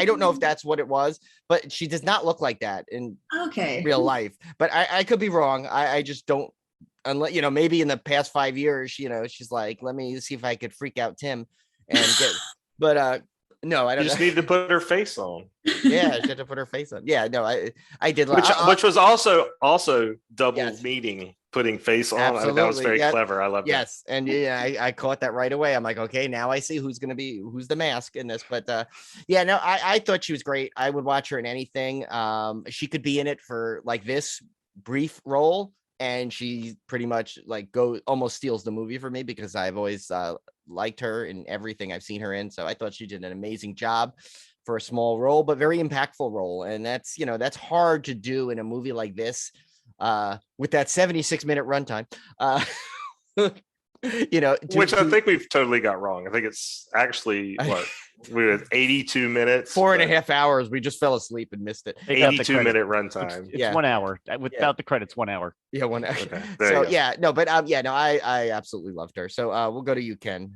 don't know if that's what it was, but she does not look like that in real life. But I could be wrong. I just don't, unless, maybe in the past 5 years, she's like, let me see if I could freak out Tim and get, but no, I don't. You just need to put her face on. Yeah, she had to put her face on. Yeah, no, I did. Which was also double meaning, putting face on. Absolutely. That was very clever. I love that. Yes, and I caught that right away. I'm like, okay, now I see who's the mask in this. But I thought she was great. I would watch her in anything. She could be in it for like this brief role, and she pretty much almost steals the movie for me because I've always liked her in everything I've seen her in. So I thought she did an amazing job for a small role, but very impactful role. And that's hard to do in a movie like this with that 76-minute runtime. Which I think we've totally got wrong. I think it's actually we were 82 minutes, 4.5 hours. We just fell asleep and missed it. 82-minute runtime. It's 1 hour without the credits. 1 hour. Yeah, 1 hour. Okay, so I absolutely loved her. So we'll go to you, Ken.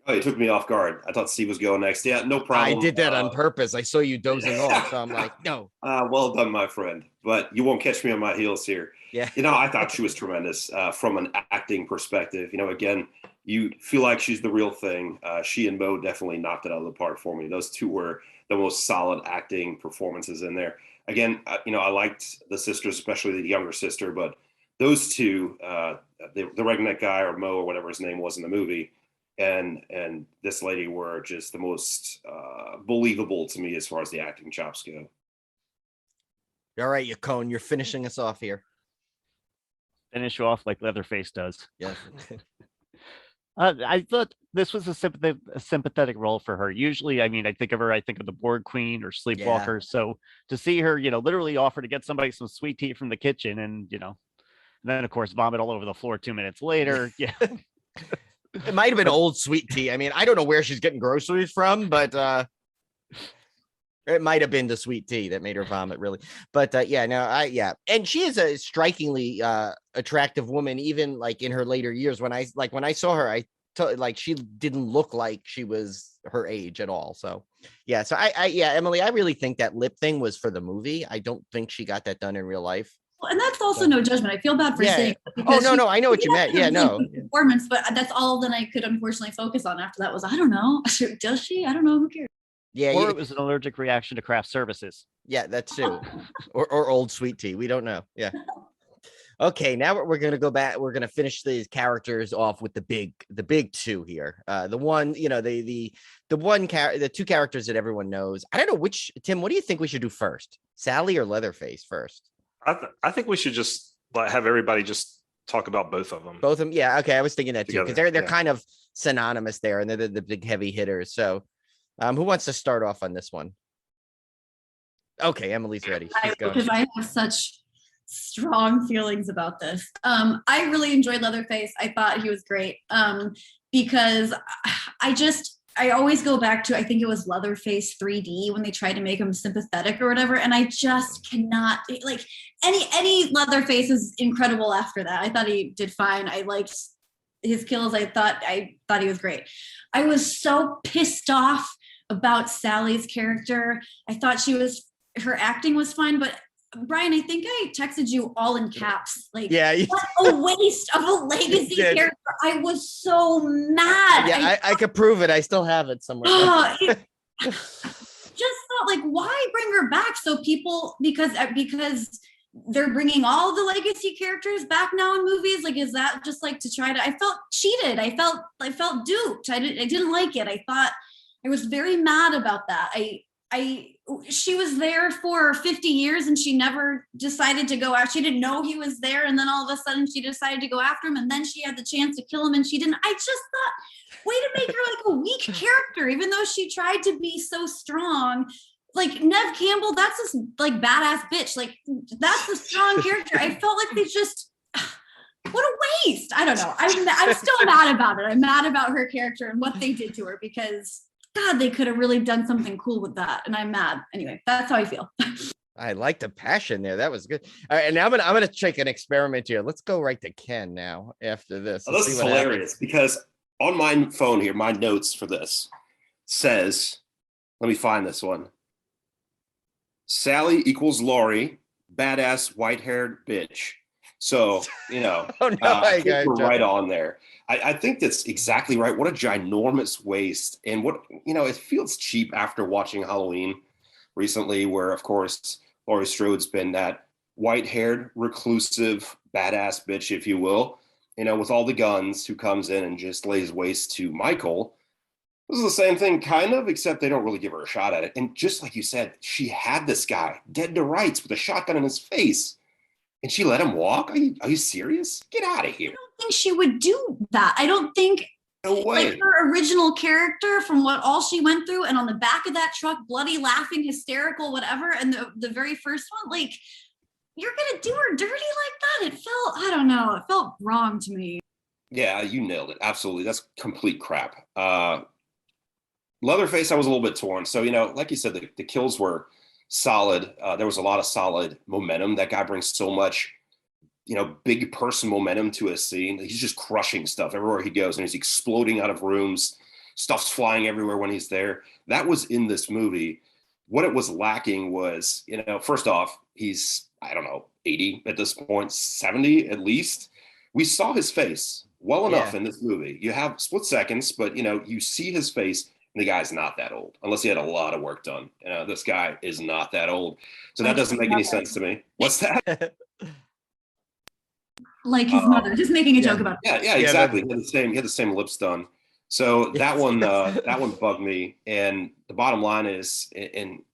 Oh, you took me off guard. I thought Steve was going next. Yeah, no problem. I did that on purpose. I saw you dozing off, so I'm like, no. Well done, my friend. But you won't catch me on my heels here. Yeah. I thought she was tremendous from an acting perspective. Again, you feel like she's the real thing. She and Mo definitely knocked it out of the park for me. Those two were the most solid acting performances in there. Again, I liked the sisters, especially the younger sister, but those two, the redneck guy or Mo or whatever his name was in the movie, and this lady were just the most believable to me as far as the acting chops go. All right, Yacone, you're finishing us off here. Finish you off like Leatherface does. Yes. I thought this was a sympathetic role for her. Usually, I think of the Board Queen or Sleepwalker. Yeah. So to see her, literally offer to get somebody some sweet tea from the kitchen and, then of course vomit all over the floor 2 minutes later. Yeah. It might have been old sweet tea. I don't know where she's getting groceries from, but it might have been the sweet tea that made her vomit, really. But and she is a strikingly attractive woman, even like in her later years. When I saw her, she didn't look like she was her age at all. So yeah, so Emily, I really think that lip thing was for the movie. I don't think she got that done in real life. And that's also no judgment. I feel bad for saying that. Oh, no, I know what you meant. Yeah, no. Performance, but that's all that I could unfortunately focus on after that was, I don't know. Does she? I don't know. Who cares? Yeah. Or it was an allergic reaction to craft services. Yeah, that's too. or old sweet tea. We don't know. Yeah. Okay, now we're going to go back. We're going to finish these characters off with the big two here. The one, the two characters that everyone knows. I don't know which, Tim, what do you think we should do first? Sally or Leatherface first? I think we should just have everybody just talk about both of them. Both of them, yeah. Okay, I was thinking that too because they're kind of synonymous there, and they're the big heavy hitters. So, who wants to start off on this one? Okay, Emily's ready. Because I have such strong feelings about this. I really enjoyed Leatherface. I thought he was great because I always go back to, I think it was Leatherface 3D when they tried to make him sympathetic or whatever. And I just cannot, like, any Leatherface is incredible after that. I thought he did fine. I liked his kills. I thought he was great. I was so pissed off about Sally's character. I thought her acting was fine, but Brian, I think I texted you all in caps. Like, yeah, what a waste of a legacy character. I was so mad. Yeah, I could prove it. I still have it somewhere. Just thought, like, why bring her back? So people, because they're bringing all the legacy characters back now in movies. Like, is that just like to try to? I felt cheated. I felt duped. I didn't like it. I thought I was very mad about that. She was there for 50 years and she never decided to go out. She didn't know he was there. And then all of a sudden she decided to go after him. And then she had the chance to kill him and she didn't. I just thought, way to make her like a weak character, even though she tried to be so strong. Like Nev Campbell, that's this like badass bitch. Like that's a strong character. I felt like they just, what a waste. I don't know. I'm still mad about it. I'm mad about her character and what they did to her because God, they could have really done something cool with that. And I'm mad. Anyway, that's how I feel. I like the passion there. That was good. All right, and now I'm gonna take an experiment here. Let's go right to Ken now after this. Oh, this is hilarious because on my phone here, my notes for this says, let me find this one. Sally equals Laurie, badass white-haired bitch. So, oh, no, I got right on there. I think that's exactly right. What a ginormous waste. And what, it feels cheap after watching Halloween recently, where, of course, Laurie Strode's been that white-haired, reclusive, badass bitch, if you will, with all the guns, who comes in and just lays waste to Michael. This is the same thing, kind of, except they don't really give her a shot at it. And just like you said, she had this guy dead to rights with a shotgun in his face. And she let him walk? Are you serious? Get out of here. I don't think she would do that. I don't think no way. Like her original character from what all she went through and on the back of that truck, bloody, laughing, hysterical, whatever. And the very first one, like, you're going to do her dirty like that? It felt, I don't know. It felt wrong to me. Yeah, you nailed it. Absolutely. That's complete crap. Leatherface, I was a little bit torn. So, like you said, the kills were solid. There was a lot of solid momentum. That guy brings so much, big person momentum to a scene. He's just crushing stuff everywhere he goes, and he's exploding out of rooms. Stuff's flying everywhere when he's there. That was in this movie. What it was lacking was, first off, he's, 80 at this point, 70 at least. We saw his face well enough in this movie. You have split seconds, but, you see his face. And the guy's not that old, unless he had a lot of work done. This guy is not that old. So that doesn't make any sense to me. What's that? Like his mother, just making a joke about it. Yeah, exactly. He had the same lips done. So that one bugged me. And the bottom line is, and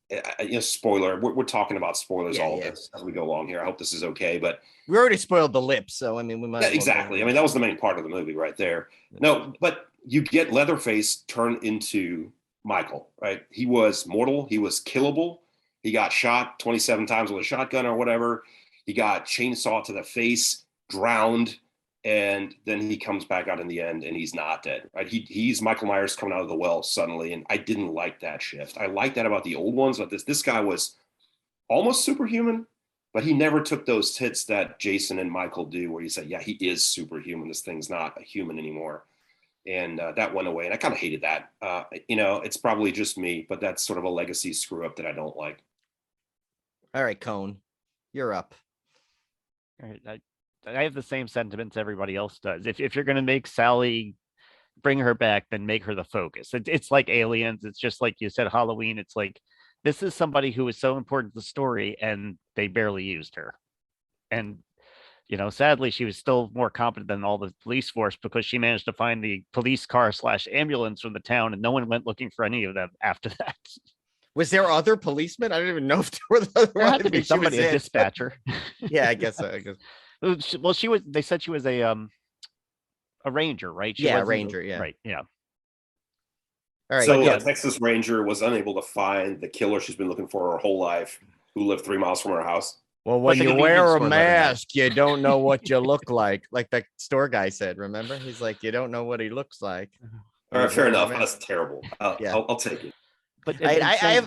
spoiler, we're talking about spoilers all of this as we go along here. I hope this is okay, but we already spoiled the lips, so we might exactly. That was the main part of the movie right there. No, but you get Leatherface turned into Michael, right? He was mortal. He was killable. He got shot 27 times with a shotgun or whatever. He got chainsaw to the face, drowned, and then he comes back out in the end and he's not dead, right? He's Michael Myers coming out of the well suddenly, and I didn't like that shift. I like that about the old ones, but this guy was almost superhuman, but he never took those hits that Jason and Michael do where you say, yeah, he is superhuman. This thing's not a human anymore. And that went away. And I kind of hated that. It's probably just me, but that's sort of a legacy screw up that I don't like. All right, Cone, you're up. All right. I have the same sentiments everybody else does. If you're going to make Sally, bring her back, then make her the focus. It's like Aliens. It's just like you said, Halloween. It's like, this is somebody who is so important to the story and they barely used her. And sadly, she was still more competent than all the police force because she managed to find the police car / ambulance from the town, and no one went looking for any of them after that. Was there other policemen? I don't even know if there were other. There had to be somebody, a dispatcher. Yeah, I guess so. Well, she was. They said she was a ranger, right? She ranger. Yeah. Right. Yeah. All right. So Texas Ranger was unable to find the killer she's been looking for her whole life, who lived 3 miles from her house. Well, when you wear a mask, you don't know what you look like the store guy said, remember? He's like, you don't know what he looks like. All right, fair enough. That's terrible. I'll take it. But I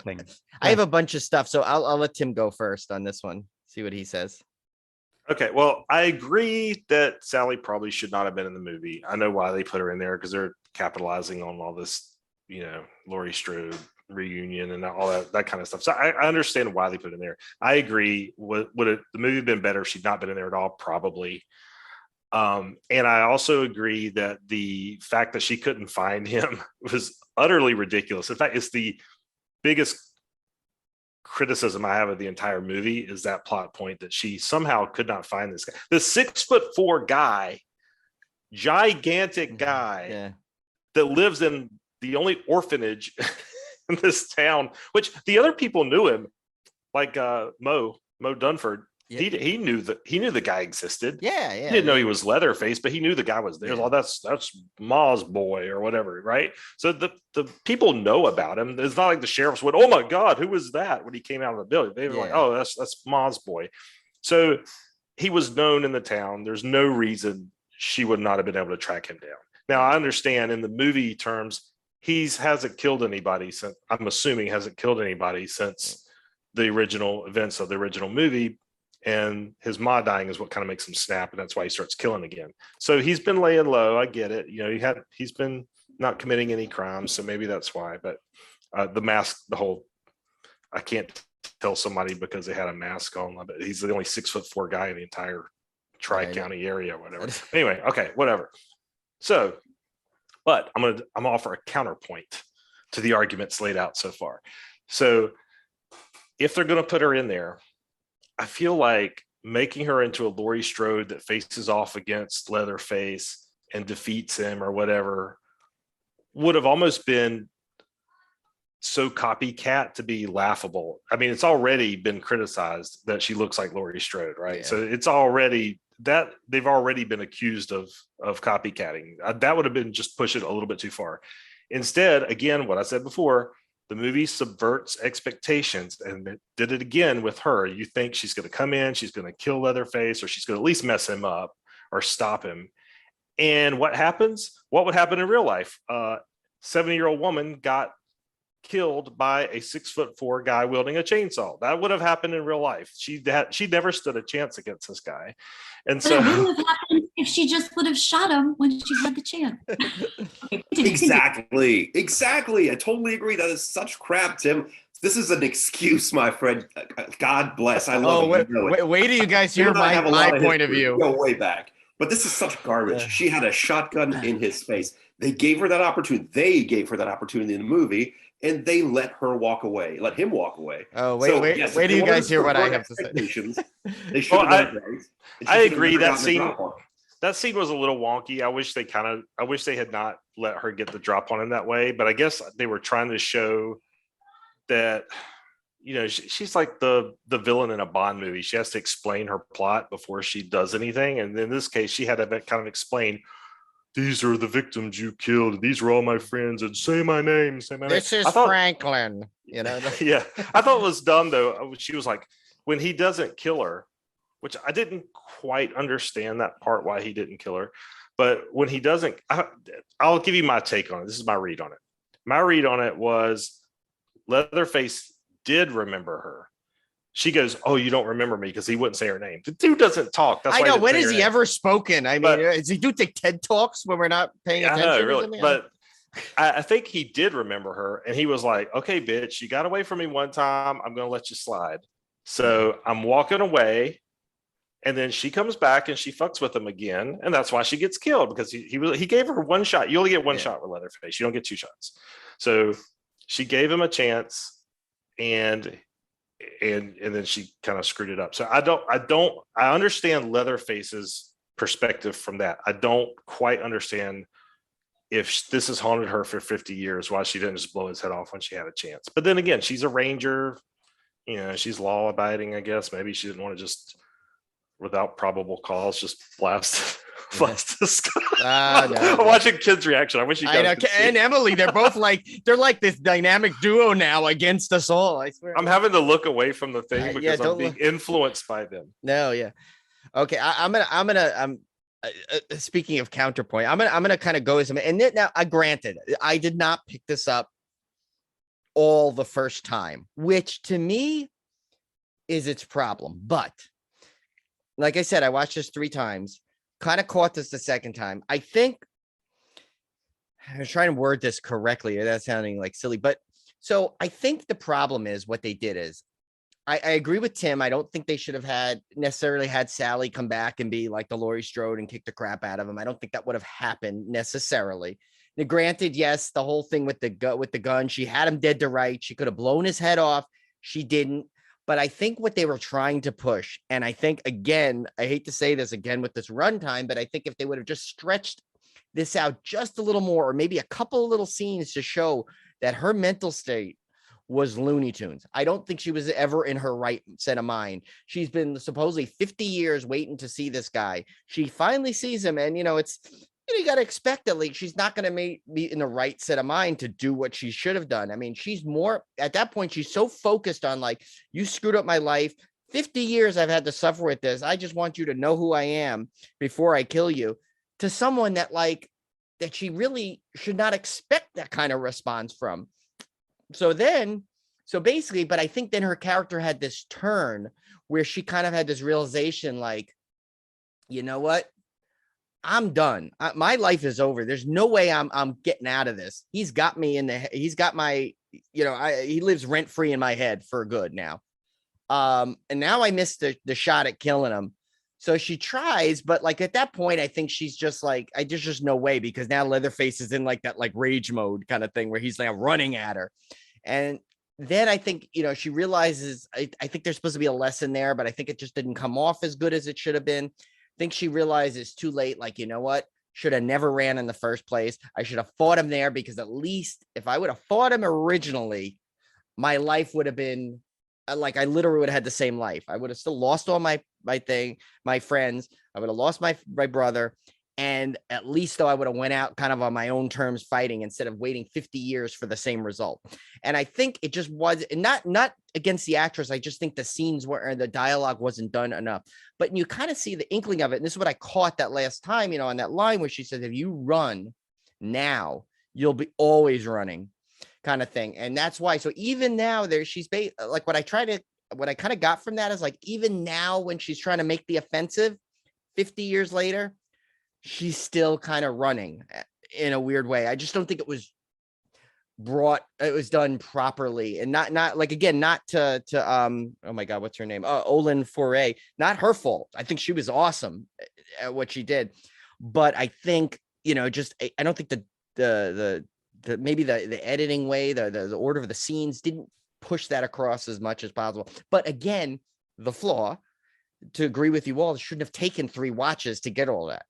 have a bunch of stuff, so I'll let Tim go first on this one. See what he says. Okay, well, I agree that Sally probably should not have been in the movie. I know why they put her in there, because they're capitalizing on all this, Laurie Strode reunion and all that kind of stuff. So I understand why they put it in there. I agree. Would the movie have been better if she'd not been in there at all? Probably. And I also agree that the fact that she couldn't find him was utterly ridiculous. In fact, it's the biggest criticism I have of the entire movie is that plot point that she somehow could not find this guy. The 6'4" guy, gigantic guy that lives in the only orphanage in this town, which the other people knew him, like Mo Dunford. He knew the guy existed. He didn't know he was Leatherface, but he knew the guy was there. Oh, that's Ma's boy or whatever, right? So the people know about him. It's not like the sheriffs went, "Oh my God, who was that?" when he came out of the building. They were like, "Oh, that's Ma's boy." So he was known in the town. There's no reason she would not have been able to track him down. Now I understand in the movie terms, hasn't killed anybody since. I'm assuming hasn't killed anybody since the original events of the original movie. And his ma dying is what kind of makes him snap, and that's why he starts killing again. So he's been laying low. I get it. You know, he's been not committing any crimes, so maybe that's why. But the mask, I can't tell somebody because they had a mask on. But he's the only 6'4" guy in the entire Tri-County area, or whatever. Anyway, okay, whatever. So, but I'm gonna offer a counterpoint to the arguments laid out so far. So, if they're gonna put her in there, I feel like making her into a Laurie Strode that faces off against Leatherface and defeats him or whatever would have almost been so copycat to be laughable. I mean, it's already been criticized that she looks like Laurie Strode, right? So it's already that they've already been accused of copycatting. That would have been just push it a little bit too far. Instead, again, what I said before, the movie subverts expectations, and it did it again with her. You think she's going to come in, she's going to kill Leatherface, or she's going to at least mess him up or stop him. And what happens? What would happen in real life? 70-year-old woman got killed by a 6'4" guy wielding a chainsaw. That would have happened in real life. She never stood a chance against this guy. And so it would have happened if she just would have shot him when she had the chance. Exactly. I totally agree. That is such crap, Tim. This is an excuse, my friend. God bless. I love it. Wait till you guys hear my point of view. Go way back. But this is such garbage. She had a shotgun in his face. They gave her that opportunity. They gave her that opportunity in the movie, and they let him walk away. Oh, wait till you guys hear what I have to say. They should have done it right. I agree. That scene was a little wonky. I wish they had not let her get the drop on him that way. But I guess they were trying to show that, you know, she's like the villain in a Bond movie. She has to explain her plot before she does anything. And in this case, she had to kind of explain, these are the victims you killed. These are all my friends. And say my name. This is Franklin. You know. Yeah, I thought it was dumb though. She was like, when he doesn't kill her, which I didn't quite understand that part, why he didn't kill her. But when he doesn't, I'll give you my take on it. This is my read on it. My read on it was Leatherface did remember her. She goes, "Oh, you don't remember me," because he wouldn't say her name. The dude doesn't talk. That's I why know. When has he ever spoken? I mean, does he do TED Talks when we're not paying attention? I know, really. But I think he did remember her, and he was like, "Okay, bitch, you got away from me one time. I'm going to let you slide." So I'm walking away, and then she comes back and she fucks with him again, and that's why she gets killed, because he gave her one shot. You only get one shot with Leatherface. You don't get two shots. So she gave him a chance, and then she kind of screwed it up. So I understand Leatherface's perspective from that. I don't quite understand if this has haunted her for 50 years, why she didn't just blow his head off when she had a chance. But then again, she's a ranger, you know, she's law abiding, I guess. Maybe she didn't want to just, without probable cause, just blast this guy. I'm watching kids' reaction. I wish you guys could see. And Emily, they're like this dynamic duo now against us all. I swear. I'm having to look away from the thing because I'm being influenced by them. No, yeah. Okay, I'm gonna speaking of counterpoint, I'm gonna kind of go with some. And then, now, granted, I did not pick this up all the first time, which to me is its problem. But like I said, I watched this 3 times. Kind of caught this the second time. I think I was trying to word this correctly. That's sounding like silly, but So I think the problem is what they did is, I agree with Tim. I don't think they should have necessarily had Sally come back and be like the Laurie Strode and kick the crap out of him. I don't think that would have happened necessarily. Now, granted, yes, the whole thing with the gun, she had him dead to rights. She could have blown his head off. She didn't. But I think what they were trying to push, and I think, again, I hate to say this again with this runtime, but I think if they would have just stretched this out just a little more, or maybe a couple of little scenes to show that her mental state was Looney Tunes. I don't think she was ever in her right set of mind. She's been supposedly 50 years waiting to see this guy. She finally sees him, and, you got to expect at least she's not going to be in the right set of mind to do what she should have done. I mean, she's more, at that point, she's so focused on like, you screwed up my life. 50 years I've had to suffer with this. I just want you to know who I am before I kill you. To someone that she really should not expect that kind of response from. So basically, but I think then her character had this turn where she kind of had this realization, like, you know what? I'm done. My life is over. There's no way I'm getting out of this. He's got me he's got my, he lives rent free in my head for good now. And now I missed the shot at killing him. So she tries, but like at that point, I think she's just like, there's just no way, because now Leatherface is in like that like rage mode kind of thing where he's like running at her. And then I think, she realizes, I think there's supposed to be a lesson there, but I think it just didn't come off as good as it should have been. I think she realizes too late, like, you know what? Should have never ran in the first place. I should have fought him there, because at least if I would have fought him originally, my life would have been like, I literally would have had the same life. I would have still lost all my friends. I would have lost my brother. And at least though I would have went out kind of on my own terms fighting, instead of waiting 50 years for the same result. And I think it just was not against the actress. I just think the scenes where the dialogue wasn't done enough, but you kind of see the inkling of it. And this is what I caught that last time, on that line where she said, if you run now, you'll be always running, kind of thing. And that's why. So even now she's like, what I kind of got from that is like, even now when she's trying to make the offensive 50 years later, she's still kind of running in a weird way. I just don't think it was done properly, and not like, again, not to oh my God, what's her name? Olin Foray, not her fault. I think she was awesome at what she did, but I think, I don't think the maybe the editing way, the order of the scenes didn't push that across as much as possible. But again, the flaw, to agree with you all, shouldn't have taken 3 watches to get all that.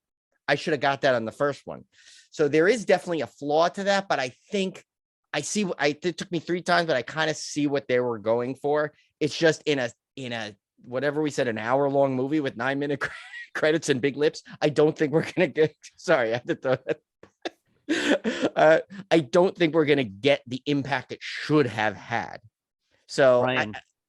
I should have got that on the first one. So there is definitely a flaw to that, but I think it took me 3 times, but I kind of see what they were going for. It's just in a whatever we said, an hour-long movie with 9-minute credits and big lips. I don't think we're going to get, sorry, I have to throw that. I don't think we're going to get the impact it should have had. So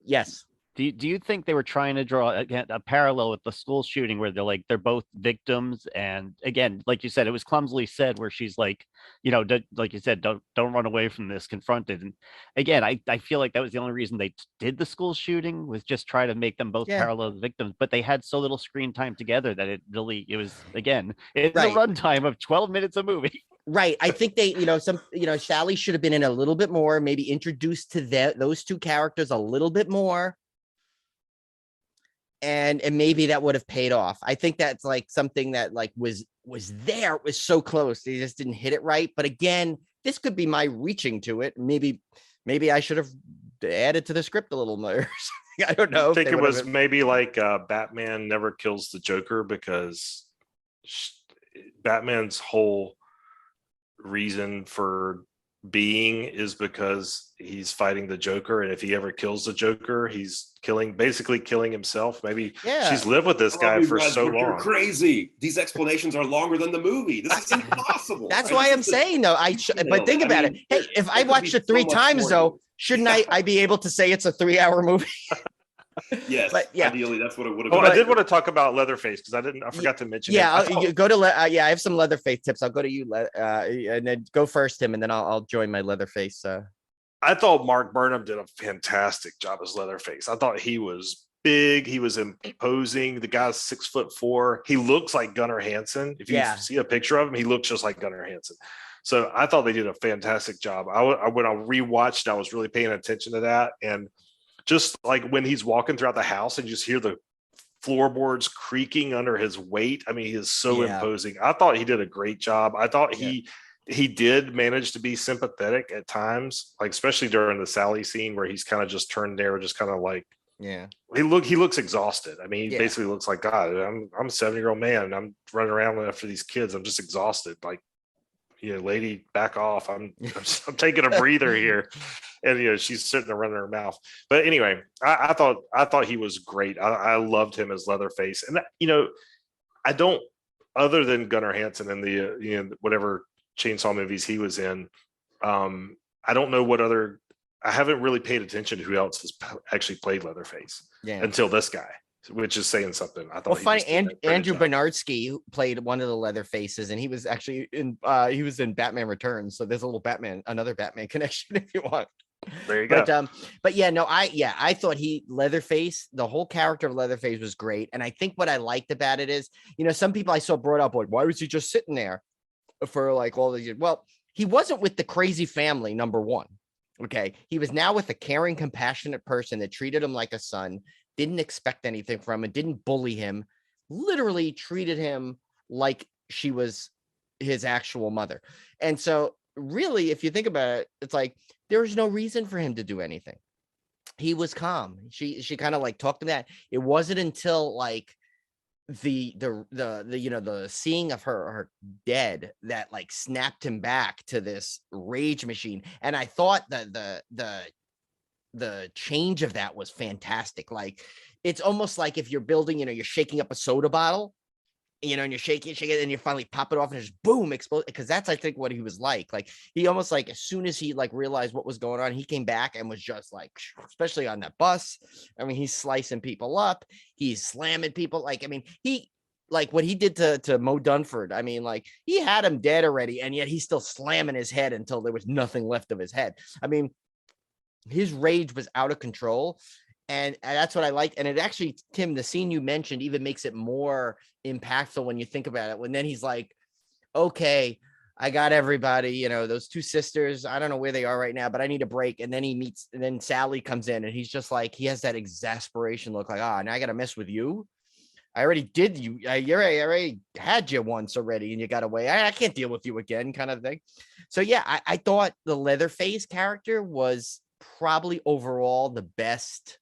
yes. Do you think they were trying to draw a parallel with the school shooting where they're both victims? And again, like you said, it was clumsily said where she's like, like you said, don't run away from this, confronted. And again, I feel like that was the only reason they did the school shooting, was just try to make them both parallel victims. But they had so little screen time together that it was, again, it's a runtime of 12 minutes a movie. Right. I think they, Sally should have been in a little bit more, maybe introduced to those 2 characters a little bit more. And maybe that would have paid off. I think that's like something that like was there. It was so close. They just didn't hit it right. But again, this could be my reaching to it. Maybe I should have added to the script a little more. I don't know. I think it was maybe like Batman never kills the Joker, because Batman's whole reason for being is because he's fighting the Joker, and if he ever kills the Joker, he's basically killing himself. Maybe she's lived with this guy for so long. You're crazy. These explanations are longer than the movie. This is impossible. That's why I'm saying though. But think about it. Hey, if I watched it 3 times though, shouldn't I be able to say it's a 3-hour movie? Yes, but ideally that's what it would have been. I did want to talk about Leatherface, because I forgot to mention. You go to I have some Leatherface tips. I'll go to you, and then go first, Tim, and then I'll join my Leatherface. I thought Mark Burnham did a fantastic job as Leatherface. I thought he was big. He was imposing. The guy's 6'4". He looks like Gunnar Hansen. If you see a picture of him, he looks just like Gunnar Hansen. So I thought they did a fantastic job. When I rewatched, I was really paying attention to that. And just like when he's walking throughout the house and you just hear the floorboards creaking under his weight. I mean, he is so imposing. I thought he did a great job. I thought he did manage to be sympathetic at times, like especially during the Sally scene where he's kind of just turned there, just kind of like, he looks exhausted. I mean, he basically looks like, God, I'm a 7-year-old man and I'm running around after these kids. I'm just exhausted. Like, lady, back off. I'm taking a breather here. And she's sitting there running her mouth. But anyway, I thought he was great. I loved him as Leatherface. And I don't, other than Gunnar Hansen and the whatever Chainsaw movies he was in, I don't know what other. I haven't really paid attention to who else has actually played Leatherface until this guy, which is saying something. I thought. Well, funny, Andrew Bernardsky, who played one of the Leatherfaces, and he was actually in Batman Returns. So there's another Batman connection if you want. There you go. But I thought Leatherface, the whole character of Leatherface was great. And I think what I liked about it is, some people I saw brought up, like, why was he just sitting there for like all these years? Well, he wasn't with the crazy family, number one. Okay. He was now with a caring, compassionate person that treated him like a son, didn't expect anything from him, didn't bully him, literally treated him like she was his actual mother. And so really, if you think about it, it's like, there was no reason for him to do anything. He was calm. She kind of like talked to that. It wasn't until like the seeing of her dead that like snapped him back to this rage machine. And I thought that the change of that was fantastic. Like, it's almost like if you're building, you're shaking up a soda bottle, and you're shaking it, and you finally pop it off and just boom, explode. Because that's, I think, what he was like. Like, he almost like, as soon as he like realized what was going on, he came back and was just like, especially on that bus. I mean, he's slicing people up, he's slamming people. Like, I mean, he, like what he did to Mo Dunford. I mean, like, he had him dead already, and yet he's still slamming his head until there was nothing left of his head. I mean, his rage was out of control. And that's what I like. And it actually, Tim, the scene you mentioned even makes it more impactful when you think about it. When then he's like, okay, I got everybody, those two sisters, I don't know where they are right now, but I need a break. And then and then Sally comes in, and he's just like, he has that exasperation look, like, now I got to mess with you. I already did you. I already had you once already, and you got away. I can't deal with you again, kind of thing. So yeah, I thought the Leatherface character was probably overall the best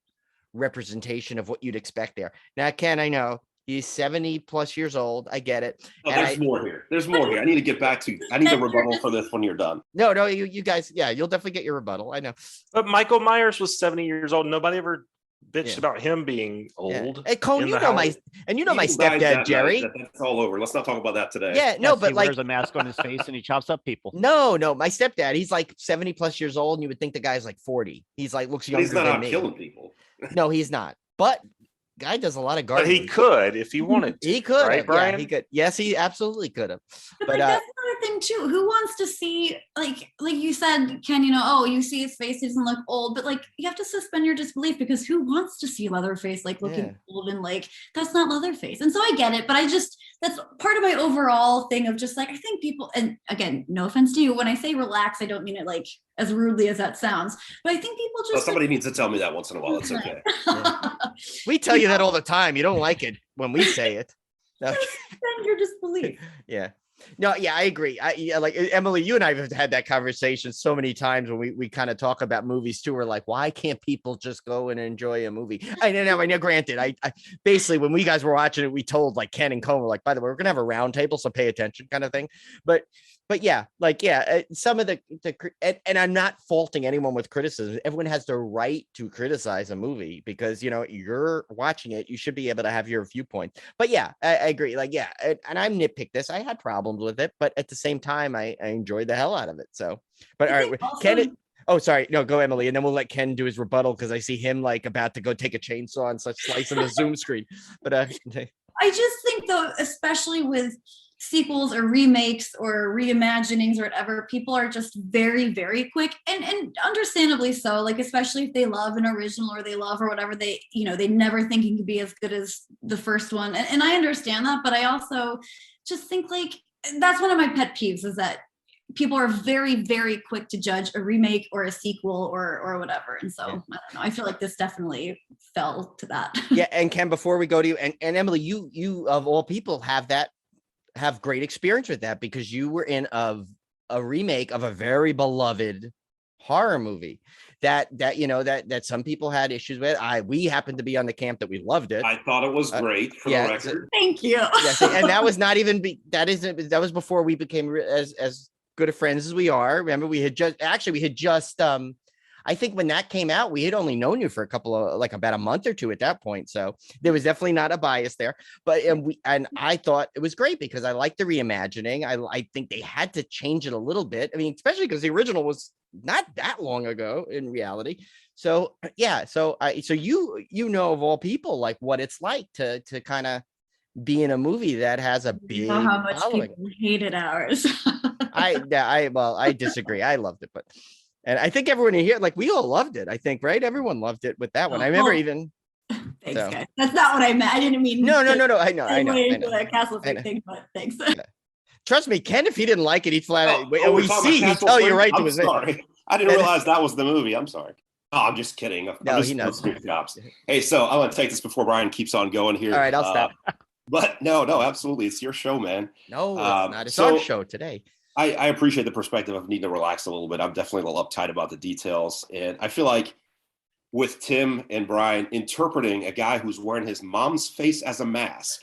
representation of what you'd expect there. Now, Ken, I know he's 70 plus years old. I get it. Oh, there's more here. I need to get back to, I need the rebuttal for this when you're done. No, you guys, you'll definitely get your rebuttal. I know. But Michael Myers was 70 years old. Nobody ever bitched about him being old. Hey, Cone, my stepdad, Jerry. That's all over. Let's not talk about that today. Yeah, no, but he wears a mask on his face and he chops up people. No, my stepdad, he's like 70 plus years old, and you would think the guy's like 40. He's like, looks younger than me. He's not out killing people. No, he's not. But guy does a lot of gardening. But he could if he wanted to. He could, right, Brian? Yeah, he could. Yes, he absolutely could have. But like, that's another thing too. Who wants to see, like you said, Ken, you see his face, he doesn't look old, but like, you have to suspend your disbelief, because who wants to see Leatherface like looking old, and like, that's not Leatherface. And so I get it, but that's part of my overall thing of just like, I think people, and again, no offense to you, when I say relax, I don't mean it like as rudely as that sounds, but I think people just, somebody needs to tell me that once in a while. It's okay. We tell you that all the time. You don't like it when we say it. No. Suspend your disbelief. Yeah. No, yeah, I agree. Like Emily, you and I have had that conversation so many times when we kind of talk about movies too. We're like, why can't people just go and enjoy a movie? I know. Granted, I basically, when we guys were watching it, we told like Ken and Cone, we're like, by the way, we're gonna have a round table, so pay attention, kind of thing. But yeah, some of the and I'm not faulting anyone with criticism. Everyone has the right to criticize a movie, because you're watching it, you should be able to have your viewpoint. But yeah, I agree. Like, yeah, and I nitpicked this. I had problems with it, but at the same time, I enjoyed the hell out of it. So, but all right, Ken. Oh, sorry. No, go Emily, and then we'll let Ken do his rebuttal, because I see him like about to go take a chainsaw and such slicing the Zoom screen. But I just think though, especially with sequels or remakes or reimaginings or whatever, people are just very, very quick, and understandably so, like, especially if they love an original or they love or whatever, they never think it could be as good as the first one. And I understand that, but I also just think like, that's one of my pet peeves, is that people are very, very quick to judge a remake or a sequel or whatever. And so I don't know. I feel like this definitely fell to that. Yeah. And Ken, before we go to you, and Emily, you of all people have great experience with that, because you were in a remake of a very beloved horror movie that some people had issues with. We happened to be on the camp that we loved it. I thought it was great, for the record. Thank you. Yes, and that was not even that was before we became as good of friends as we are. Remember, we had just I think when that came out, we had only known you for about a month or two at that point. So there was definitely not a bias there. But I thought it was great because I liked the reimagining. I think they had to change it a little bit. I mean, especially because the original was not that long ago in reality. So yeah, so you know of all people, like what it's like to kind of be in a movie that has a big how much following. people hated ours. I disagree. I loved it, and I think everyone in here, like, we all loved it. I think, right? Everyone loved it with that one. I remember even. Thanks, guys. That's not what I meant. I didn't mean. No. I know. The Castle Freak thing, but thanks. Trust me, Ken, if he didn't like it, he'd flat out. He'd tell Freak? you right I'm to his sorry. I didn't realize that was the movie. I'm sorry. Oh, I'm just kidding. He knows. Hey, so I want to take this before Brian keeps on going here. All right, I'll stop. But no, absolutely. It's your show, man. No, it's not. It's our show today. I appreciate the perspective of needing to relax a little bit. I'm definitely a little uptight about the details. And I feel like with Tim and Brian interpreting a guy who's wearing his mom's face as a mask,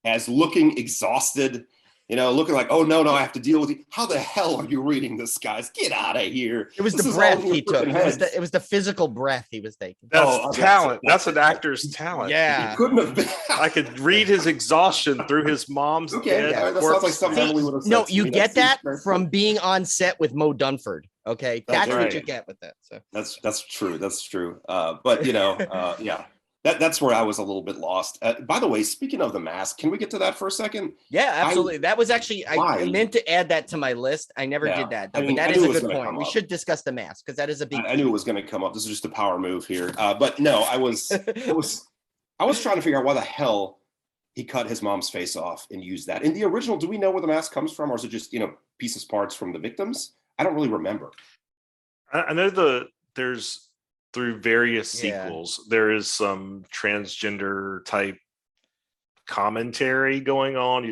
as looking exhausted, looking like, oh, no, I have to deal with you. How the hell are you reading this, guys? Get out of here. It was the breath he took. It was the physical breath he was taking. That's talent. That's an actor's talent. Yeah. It couldn't have been. I could read his exhaustion through his mom's dead that sounds like something Emily would have said. No, you get that from being on set with Mo Dunford. Okay. That's right. what you get with that. So that's true. That's true. But yeah. That's where I was a little bit lost. By the way, speaking of the mask, can we get to that for a second? Yeah, absolutely. That was actually, I meant to add that to my list. I never did that. But that is a good point. We should discuss the mask because that is a big. I knew it was going to come up. This is just a power move here. But no, I was trying to figure out why the hell he cut his mom's face off and used that. In the original, do we know where the mask comes from, or is it just pieces, parts from the victims? I don't really remember. I know there's. Through various sequels, there is some transgender type commentary going on. I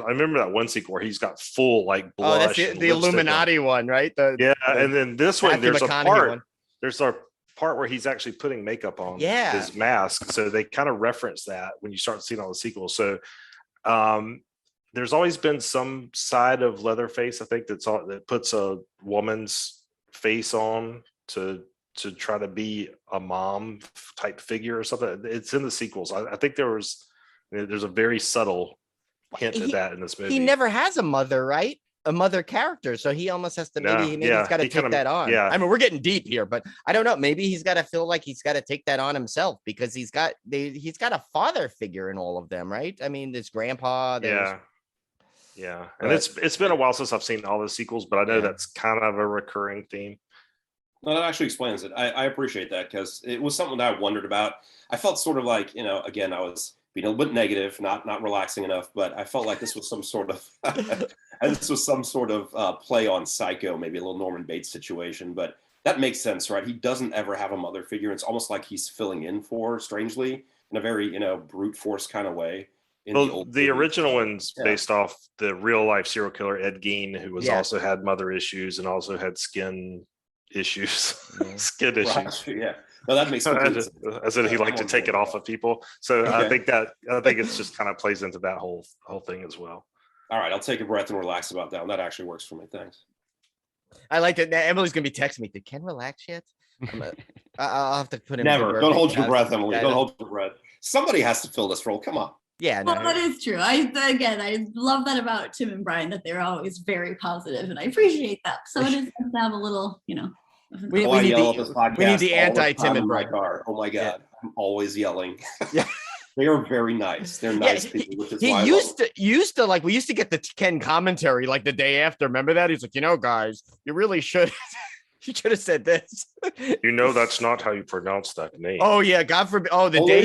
remember that one sequel where he's got full like blush. Oh, that's the Illuminati one, right? And then this one, there's a part where he's actually putting makeup on his mask. So they kind of reference that when you start seeing all the sequels. So there's always been some side of Leatherface, I think, that puts a woman's face on to try to be a mom type figure or something. It's in the sequels. I think there's a very subtle hint of that in this movie. He never has a mother, right? A mother character. So he almost has to, maybe he's got to take that on. Yeah. I mean, we're getting deep here, but I don't know. Maybe he's got to feel like he's got to take that on himself because he's got a father figure in all of them, right? I mean, there's grandpa. Yeah. And it's been a while since I've seen all the sequels, but I know that's kind of a recurring theme. No, that actually explains it. I appreciate that because it was something that I wondered about. I felt sort of like, again, I was being a little bit negative, not relaxing enough, but I felt like this was some sort of play on Psycho, maybe a little Norman Bates situation. But that makes sense, right? He doesn't ever have a mother figure. It's almost like he's filling in for, strangely, in a very brute force kind of way. The original one's based off the real life serial killer Ed Gein, who was also had mother issues and also had skin issues. Yeah, no, that makes sense. I said he liked to take it off of people, so I think it's just kind of plays into that whole thing as well. All right, I'll take a breath and relax about that one. That actually works for me. Thanks. I like it. Emily's gonna be texting me. Did Ken relax yet? I'll have to put him. Never. Don't hold your breath, Emily. Don't hold your breath. Somebody has to fill this role. Come on. Yeah, well, that is true. I love that about Tim and Brian, that they're always very positive, and I appreciate that. So it is nice to have a little, We need the anti-Tim and Brian. Oh my God, I'm always yelling. Yeah. They are very nice. They're nice people. Which is he used to we used to get the Ken commentary like the day after. Remember that? He's like, guys, you really should. You should have said this. That's not how you pronounce that name. Oh yeah, God forbid. Oh, the day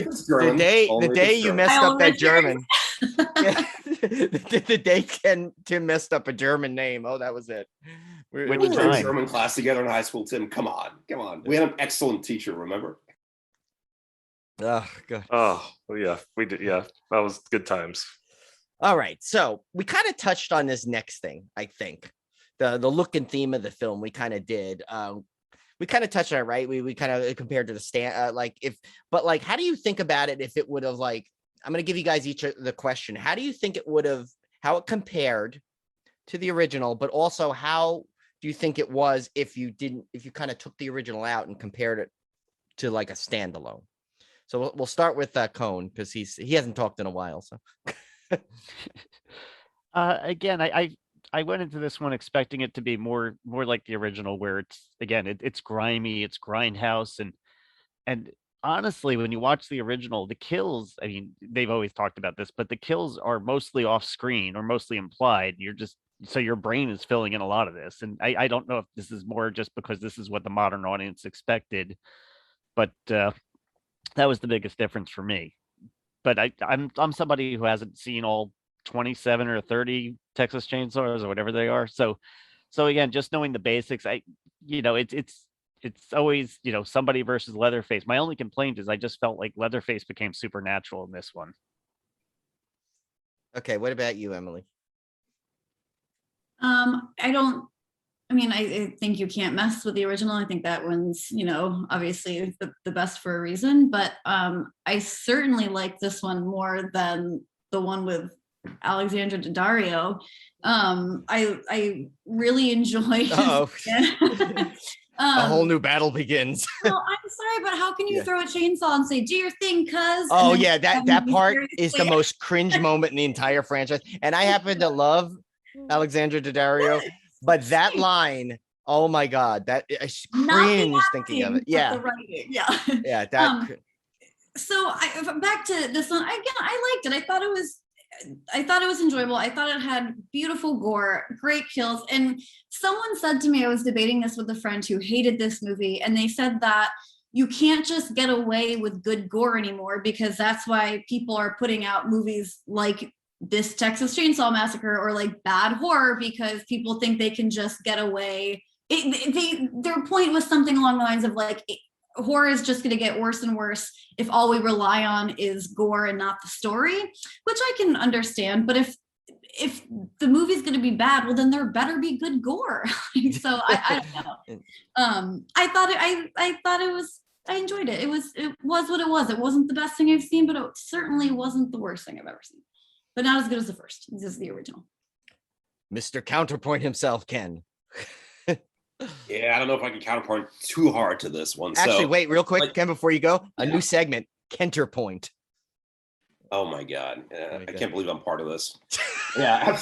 you messed up that German. the day Tim messed up a German name. Oh, that was it. We were in German class together in high school, Tim. Come on. We had an excellent teacher, remember? Oh, God. Oh, yeah, we did. Yeah, that was good times. All right. So we kind of touched on this next thing, I think. The look and theme of the film, we kind of did. We kind of touched on it, right? We kind of compared to the stand, how do you think about it if it would have I'm going to give you guys each the question. How do you think it would have, how it compared to the original, but also how do you think it was if you kind of took the original out and compared it to like a standalone? So we'll start with Cone because he hasn't talked in a while. So again, I went into this one expecting it to be more like the original, where it's grimy, it's grindhouse, and honestly, when you watch the original, the kills, I mean, they've always talked about this, but the kills are mostly off screen or mostly implied. So your brain is filling in a lot of this, and I don't know if this is more just because this is what the modern audience expected, but that was the biggest difference for me. But I'm somebody who hasn't seen all 27 or 30 Texas Chainsaws or whatever they are. So again, just knowing the basics, it's always, somebody versus Leatherface. My only complaint is I just felt like Leatherface became supernatural in this one. Okay, what about you, Emily? I think you can't mess with the original. I think that one's, obviously the best for a reason, but I certainly like this one more than the one with Alexandra Daddario. I really enjoyed a whole new battle begins. Well, I'm sorry, but how can you throw a chainsaw and say, do your thing, cuz? Oh yeah, that part is the most cringe moment in the entire franchise. And I happen to love Alexandra Daddario, but that line, oh my God, that I cringe thinking of it. Yeah. Yeah. So back to this one again. I liked it. I thought it was enjoyable. I thought it had beautiful gore, great kills. And someone said to me, I was debating this with a friend who hated this movie, and they said that you can't just get away with good gore anymore because that's why people are putting out movies like this Texas Chainsaw Massacre or like bad horror, because people think they can just get away. Their point was something along the lines of like, horror is just going to get worse and worse if all we rely on is gore and not the story, which I can understand. But if the movie's going to be bad, well, then there better be good gore. So I don't know. I enjoyed it. It was what it was. It wasn't the best thing I've seen, but it certainly wasn't the worst thing I've ever seen. But not as good as the first. This is the original. Mr. Counterpoint himself, Ken. Yeah, I don't know if I can counterpoint too hard to this one. Actually, wait, real quick, Ken, before you go, new segment, Kenterpoint. Oh my God. I can't believe I'm part of this. Yeah.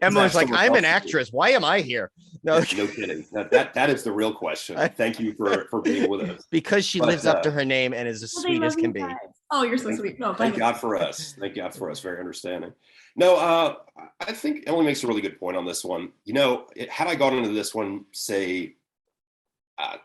Emily's like, I'm an actress. Why am I here? No, no kidding. That is the real question. Thank you for being with us. Because she lives up to her name and is as sweet as can be. Oh, you're so sweet. No, thank God for us. Thank God for us. Very understanding. No, I think Emily makes a really good point on this one. Had I gone into this one, say,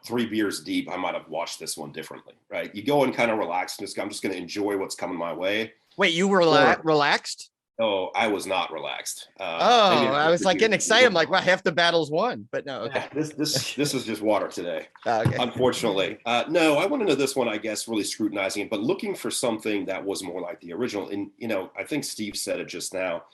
3 beers deep, I might have watched this one differently, right? You go and kind of relax and I'm just going to enjoy what's coming my way. Wait, you were relaxed? Oh, I was not relaxed. I was like getting excited. I'm like, well, half the battle's won, but no. Okay. This is just water today. Okay. Unfortunately. No, I went into this one, I guess, really scrutinizing it, but looking for something that was more like the original. And, I think Steve said it just now,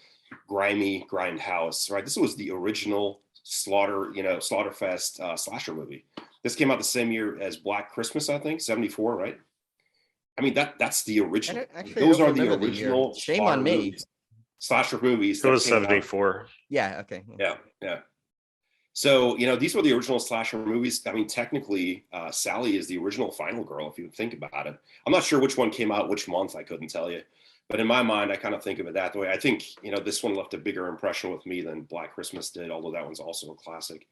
grimy grindhouse, right? This was the original Slaughterfest slasher movie. This came out the same year as Black Christmas, I think, 74, right? I mean, that's the original. Those are the original. Shame on me. Slasher movies. It was 74. Yeah. Okay. Yeah. So, these were the original slasher movies. I mean, technically, Sally is the original Final Girl, if you think about it. I'm not sure which one came out which month. I couldn't tell you. But in my mind, I kind of think of it that way. I think, this one left a bigger impression with me than Black Christmas did, although that one's also a classic.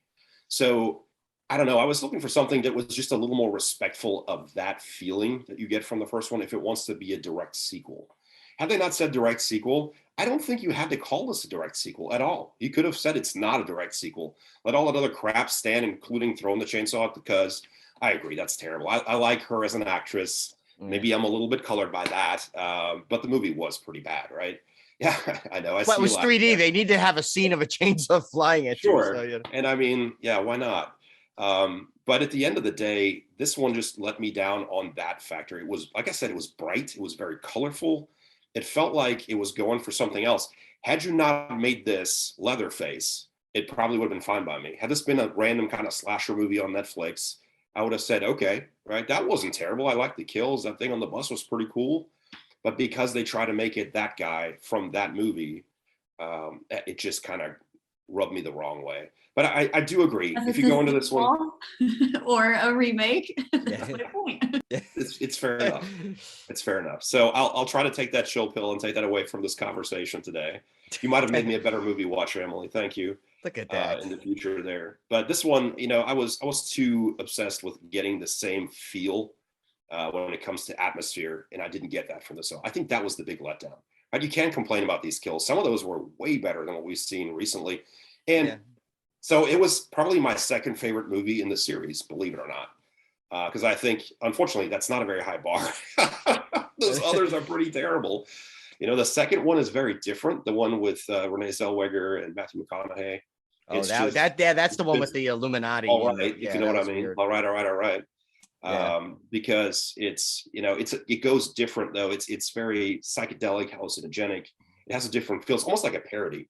So, I don't know. I was looking for something that was just a little more respectful of that feeling that you get from the first one if it wants to be a direct sequel. Had they not said direct sequel, I don't think you had to call this a direct sequel at all. You could have said it's not a direct sequel. Let all that other crap stand, including throwing the chainsaw, because I agree, that's terrible. I like her as an actress. Maybe I'm a little bit colored by that, but the movie was pretty bad, right? Yeah, I know. But it was 3D. They need to have a scene of a chainsaw flying at you. Sure. So, you know. And I mean, yeah, why not? But at the end of the day, this one just let me down on that factor. It was, like I said, it was bright. It was very colorful. It felt like it was going for something else. Had you not made this Leatherface, it probably would have been fine by me. Had this been a random kind of slasher movie on Netflix, I would have said, okay, right, that wasn't terrible. I liked the kills. That thing on the bus was pretty cool. But because they try to make it that guy from that movie, it just kind of rubbed me the wrong way. But I do agree. If you go into this one or a remake, that's my point. It's fair enough. It's fair enough. So I'll try to take that chill pill and take that away from this conversation today. You might have made me a better movie watcher, Emily. Thank you. Look at that. In the future there. But this one, you know, I was too obsessed with getting the same feel when it comes to atmosphere, and I didn't get that from this. So I think that was the big letdown. Right? You can complain about these kills. Some of those were way better than what we've seen recently. And so it was probably my second favorite movie in the series, believe it or not. Because I think, unfortunately, that's not a very high bar. Those others are pretty terrible. You know, the second one is very different. The one with Renee Zellweger and Matthew McConaughey. Oh, that's the one with the Illuminati. All right, if you know what I mean. Weird. All right. Because it's, you know, it goes different though. It's very psychedelic, hallucinogenic. It has a different feel. It's almost like a parody.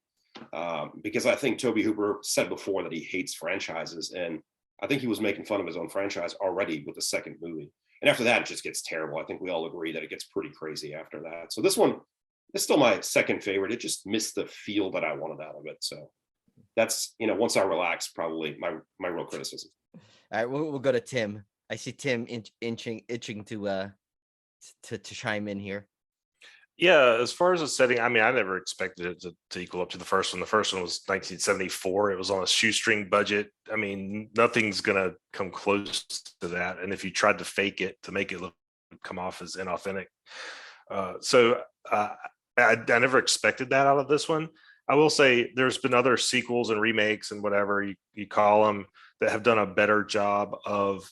Because I think Tobe Hooper said before that he hates franchises, and I think he was making fun of his own franchise already with the second movie. And after that, it just gets terrible. I think we all agree that it gets pretty crazy after that. So this one is still my second favorite. It just missed the feel that I wanted out of it. So that's, you know, once I relax, probably my real criticism. All right, we'll go to Tim. I see Tim itching to chime in here. Yeah, as far as the setting, I mean, I never expected it to equal up to the first one. The first one was 1974. It was on a shoestring budget. I mean, nothing's gonna come close to that. And if you tried to fake it to make it come off as inauthentic, so I never expected that out of this one. I will say there's been other sequels and remakes and whatever you call them that have done a better job of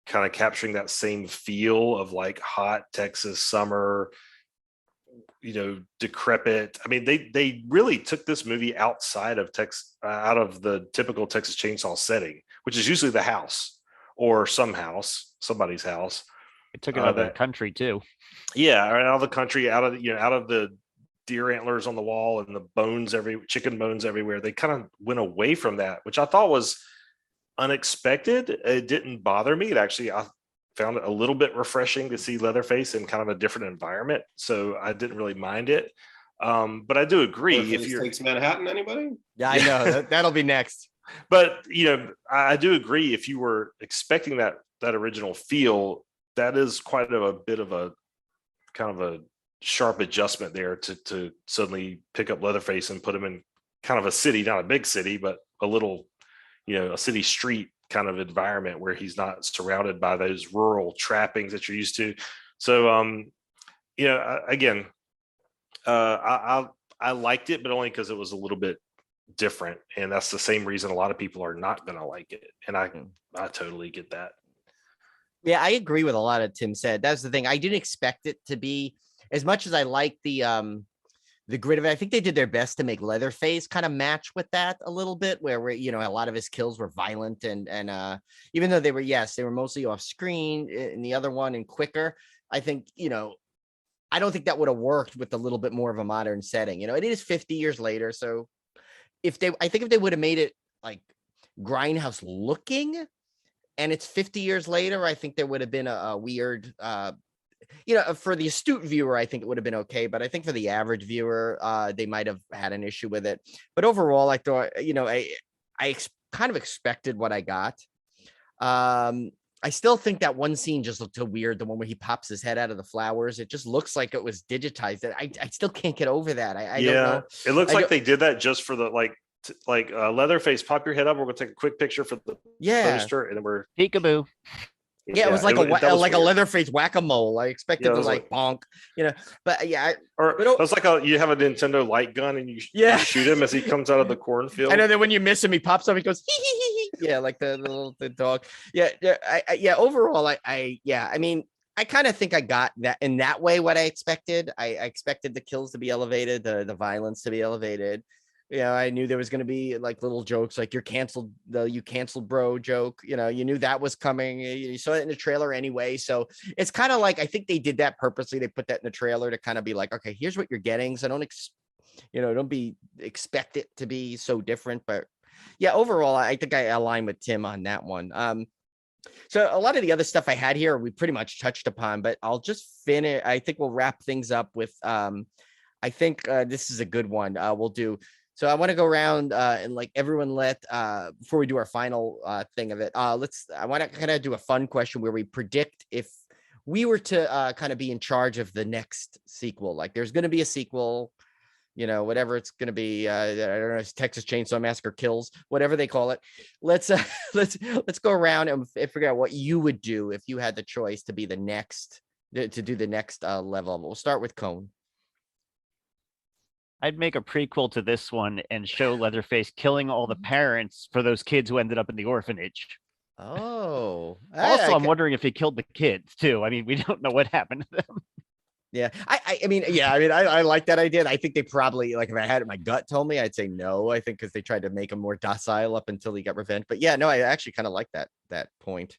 kind of capturing that same feel of like hot Texas summer, you know, decrepit. I mean, they really took this movie outside of out of the typical Texas Chainsaw setting, which is usually the house or somebody's house. It took it out of the country too. Yeah, out of the country, out of the deer antlers on the wall and the bones chicken bones everywhere. They kind of went away from that, which I thought was unexpected. It didn't bother me. I found it a little bit refreshing to see Leatherface in kind of a different environment, so I didn't really mind it. But I do agree. If you're takes Manhattan, anybody? Yeah, I know that'll be next. But you know, I do agree. If you were expecting that original feel, that is quite a bit of a kind of a sharp adjustment there to suddenly pick up Leatherface and put him in kind of a city, not a big city, but a little, you know, a city street kind of environment where he's not surrounded by those rural trappings that you're used to. So, you know, again, I liked it, but only because it was a little bit different. And that's the same reason a lot of people are not going to like it. And I totally get that. Yeah, I agree with a lot of Tim said. That's the thing. I didn't expect it to be as much as I like the grid of it. I think they did their best to make Leatherface kind of match with that a little bit, where you know, a lot of his kills were violent and even though they were mostly off screen in the other one and quicker. I think, you know, I don't think that would have worked with a little bit more of a modern setting. You know, it is 50 years later, so I think if they would have made it like Grindhouse looking, and it's 50 years later, I think there would have been a weird, you know, for the astute viewer, I think it would have been okay. But I think for the average viewer, they might have had an issue with it. But overall, I thought, you know, I kind of expected what I got. I still think that one scene just looked so weird. The one where he pops his head out of the flowers. It just looks like it was digitized. I still can't get over that. I don't know. It looks like they did that just for the Leatherface, pop your head up. We're gonna take a quick picture for the poster, and then we're peekaboo. Yeah, it was like a Leatherface whack-a-mole. I expected to like bonk, you know. But yeah, it was like you have a Nintendo light gun and you shoot him as he comes out of the cornfield. I know that when you miss him, he pops up. He goes hee hee hee. Yeah, like the dog. Yeah. Overall, I mean, I kind of think I got that in that way what I expected. I expected the kills to be elevated, the violence to be elevated. I knew there was going to be like little jokes like you canceled bro joke. You knew that was coming. You saw it in the trailer anyway. So it's kind of like I think they did that purposely. They put that in the trailer to kind of be like, okay, here's what you're getting. So don't expect it to be so different. But yeah, overall, I think I align with Tim on that one. So a lot of the other stuff I had here, we pretty much touched upon, but I'll just finish. I think we'll wrap things up with, I think this is a good one. We'll do. So I want to go around and like everyone before we do our final thing of it, I want to kind of do a fun question where we predict if we were to kind of be in charge of the next sequel. Like there's going to be a sequel, whatever it's going to be. I don't know, Texas Chainsaw Massacre Kills, whatever they call it. Let's go around and figure out what you would do if you had the choice to be the next, to do the next level. We'll start with Cone. I'd make a prequel to this one and show Leatherface killing all the parents for those kids who ended up in the orphanage. Oh. Also, I'm wondering if he killed the kids too. I mean, we don't know what happened to them. Yeah. I like that idea. I think they probably, like, if I had it, my gut told me, I'd say no. I think because they tried to make him more docile up until he got revenge. But yeah, no, I actually kind of like that point.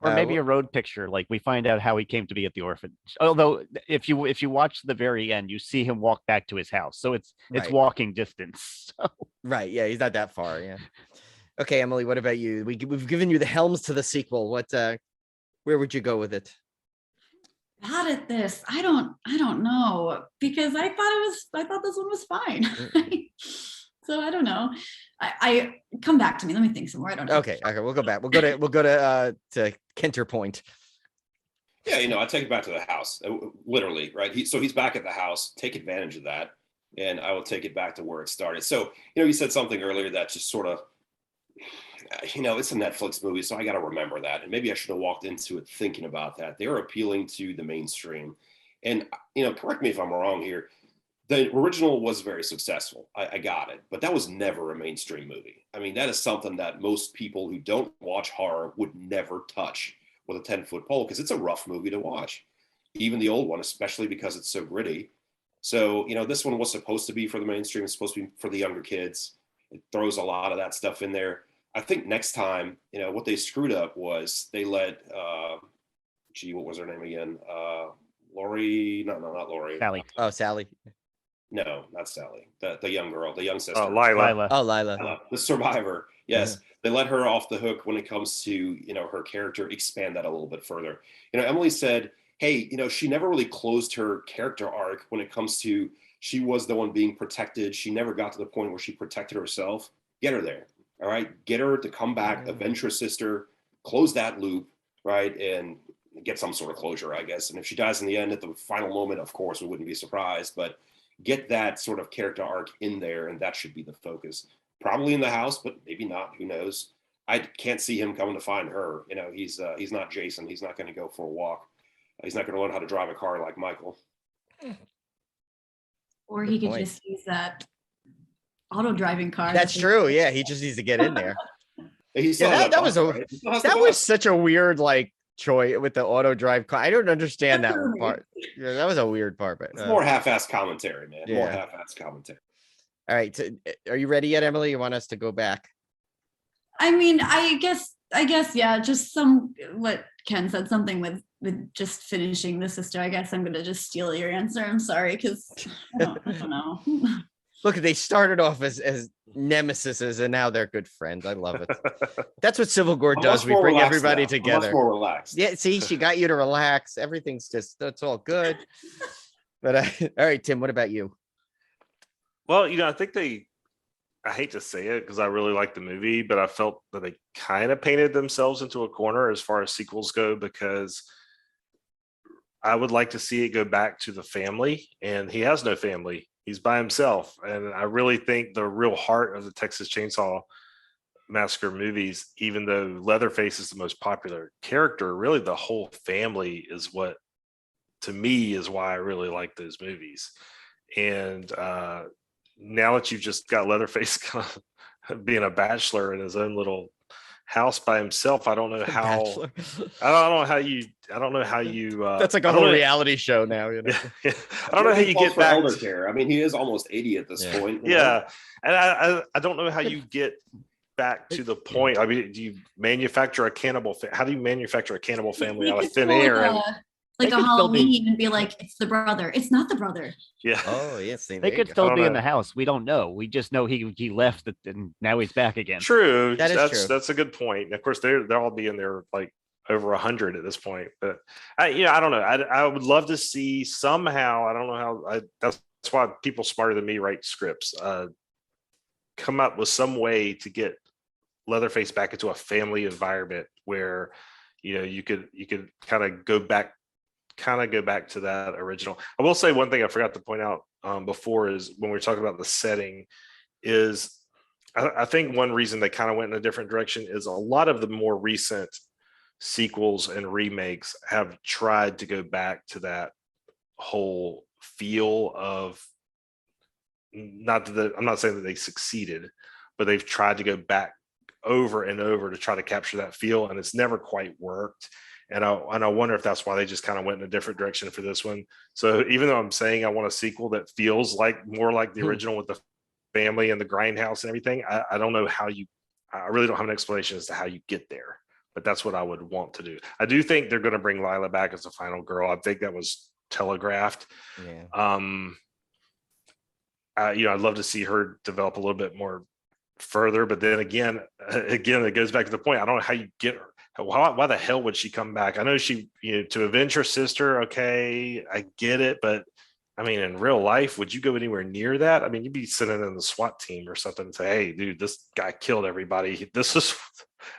Or maybe a road picture, like we find out how he came to be at the orphanage. Although if you watch the very end, you see him walk back to his house. So it's walking distance. So. Right. Yeah, he's not that far. Yeah. Okay, Emily, what about you? We've given you the helms to the sequel. Where would you go with it? Bad at this. I don't know, because I thought this one was fine. So I don't know. I come back to me. Let me think some more. I don't know. Okay. We'll go back. We'll go to Kenter Point. Yeah, I take it back to the house, literally, right? He's back at the house. Take advantage of that, and I will take it back to where it started. So, you said something earlier that just sort of, it's a Netflix movie, so I got to remember that, and maybe I should have walked into it thinking about that. They're appealing to the mainstream, and correct me if I'm wrong here. The original was very successful. I got it, but that was never a mainstream movie. I mean, that is something that most people who don't watch horror would never touch with a 10-foot pole, because it's a rough movie to watch. Even the old one, especially because it's so gritty. So, this one was supposed to be for the mainstream. It's supposed to be for the younger kids. It throws a lot of that stuff in there. I think next time, what they screwed up was they let, what was her name again? Lori? No, not Lori. Sally. Oh, Sally. No, not Sally. The young girl, the young sister. Oh, Lila. Oh, Lila. The survivor. Yes. They let her off the hook when it comes to, her character, expand that a little bit further. Emily said, hey, she never really closed her character arc when it comes to, she was the one being protected. She never got to the point where she protected herself. Get her there. All right. Get her to come back, avenge her sister, close that loop, right? And get some sort of closure, I guess. And if she dies in the end at the final moment, of course, we wouldn't be surprised, but get that sort of character arc in there, and that should be the focus. Probably in the house, but maybe not. Who knows? I can't see him coming to find her. He's not Jason. He's not going to go for a walk. He's not going to learn how to drive a car like Michael. Or he could just use that auto driving car. That's true. Yeah, he just needs to get in there. That was such a weird choice with the auto drive car. I don't understand that part. Yeah, that was a weird part, but it's more half-assed commentary, man. Yeah. More half-assed commentary. All right, so are you ready yet, Emily? You want us to go back? I mean, I guess, yeah. Just what Ken said, something with just finishing the sister. I guess I'm gonna just steal your answer. I'm sorry, because I don't know. Look, they started off as nemesises, and now they're good friends. I love it. That's what Civil War does. We bring everybody together. Much more relaxed. Yeah, see, she got you to relax. Everything's that's all good. But all right, Tim, what about you? Well, I think I hate to say it because I really like the movie, but I felt that they kind of painted themselves into a corner as far as sequels go, because I would like to see it go back to the family, and he has no family. He's by himself. And I really think the real heart of the Texas Chainsaw Massacre movies, even though Leatherface is the most popular character, really the whole family is what, to me, is why I really like those movies. And now that you've just got Leatherface kind of being a bachelor in his own little house by himself. I don't know how. Bachelor. I don't know how you. I don't know how you. That's like a whole reality show now. You know? I don't know how you get back elder care. I mean, he is almost 80 at this point. Yeah, and I don't know how you get back to the point. I mean, do you manufacture a cannibal? How do you manufacture a cannibal family out of thin air? Like a Halloween and be like, it's the brother. It's not the brother. Yeah. Oh, yes. They could still be in the house. We don't know. We just know he left and now he's back again. True. That's true. That's a good point. And of course, they'll all be in there like over 100 at this point. But I don't know. I would love to see somehow. I don't know how. That's why people smarter than me write scripts. Come up with some way to get Leatherface back into a family environment where you could kind of go back to that original. I will say one thing I forgot to point out before is when we were talking about the setting is I think one reason they kind of went in a different direction is a lot of the more recent sequels and remakes have tried to go back to that whole feel of I'm not saying that they succeeded, but they've tried to go back over and over to try to capture that feel, and it's never quite worked. And I wonder if that's why they just kind of went in a different direction for this one. So even though I'm saying I want a sequel that feels like more like the original with the family and the grindhouse and everything, I don't know how I really don't have an explanation as to how you get there, but that's what I would want to do. I do think they're going to bring Lila back as a final girl. I think that was telegraphed. Yeah. I'd love to see her develop a little bit more further, but then again, it goes back to the point. I don't know how you get her. Why the hell would she come back? I know she, to avenge her sister. Okay, I get it, but I mean, in real life, would you go anywhere near that? I mean, you'd be sitting in the SWAT team or something and say, "Hey, dude, this guy killed everybody. This is."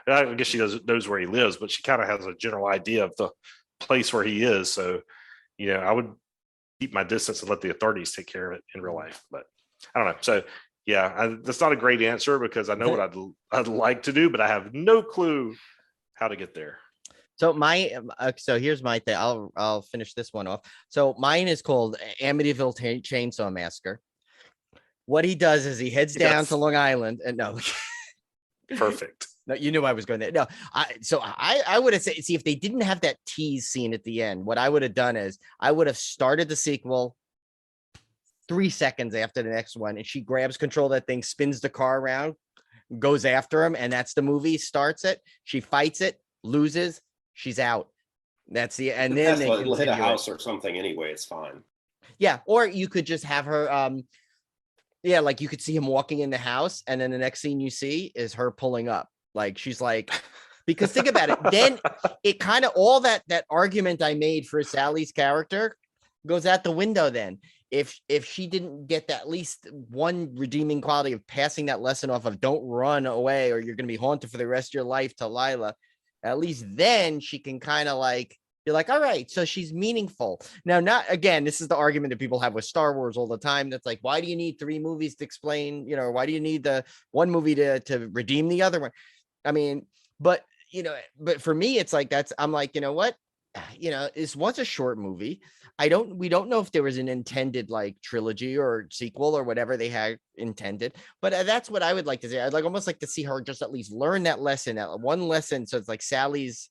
I guess she knows where he lives, but she kind of has a general idea of the place where he is. So, I would keep my distance and let the authorities take care of it in real life. But I don't know. So. Yeah, that's not a great answer because I know what I'd like to do, but I have no clue how to get there. So so here's my thing. I'll finish this one off. So mine is called Amityville Chainsaw Massacre. What he does is he heads down to Long Island and no. Perfect. No, you knew I was going there. No, I would have said, see, if they didn't have that tease scene at the end, what I would have done is I would have started the sequel 3 seconds after the next one, and she grabs control of that thing, spins the car around, goes after him, and that's the movie. Starts it, she fights it, loses, she's out. That's the and then they hit a house or something anyway. It's fine. Yeah, or you could just have her. Like you could see him walking in the house, and then the next scene you see is her pulling up. Like she's like, because think about it. Then it kind of all that argument I made for Sally's character goes out the window. Then. If she didn't get that at least one redeeming quality of passing that lesson off of don't run away or you're going to be haunted for the rest of your life to Lila, at least then she can kind of like, you're like, all right, so she's meaningful. Now, not again, this is the argument that people have with Star Wars all the time. That's like, why do you need 3 movies to explain, why do you need the one movie to redeem the other one? I mean, but for me, it's like, I'm like, you know what? This was a short movie. We don't know if there was an intended like trilogy or sequel or whatever they had intended, but that's what I would like to say. I'd almost like to see her just at least learn that lesson, that one lesson. So it's like Sally's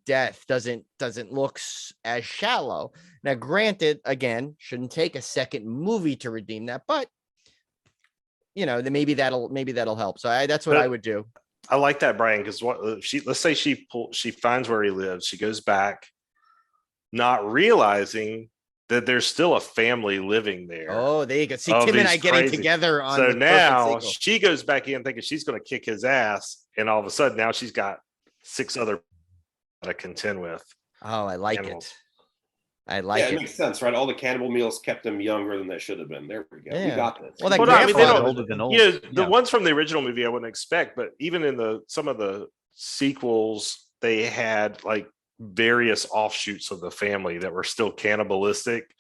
death doesn't look as shallow. Now, granted, again, shouldn't take a second movie to redeem that, but then maybe that'll help. So that's what I would do. I like that, Brian, because let's say she finds where he lives, she goes back, not realizing that there's still a family living there. Oh, there you go. See, Tim and I getting together on. So now she goes back in thinking she's going to kick his ass, and all of a sudden now she's got 6 other to contend with. Oh, I like it. I like it. It makes sense, right? All the cannibal meals kept them younger than they should have been. There we go. Yeah. We got this. Well, the ones from the original movie I wouldn't expect, but even in some of the sequels, they had like various offshoots of the family that were still cannibalistic,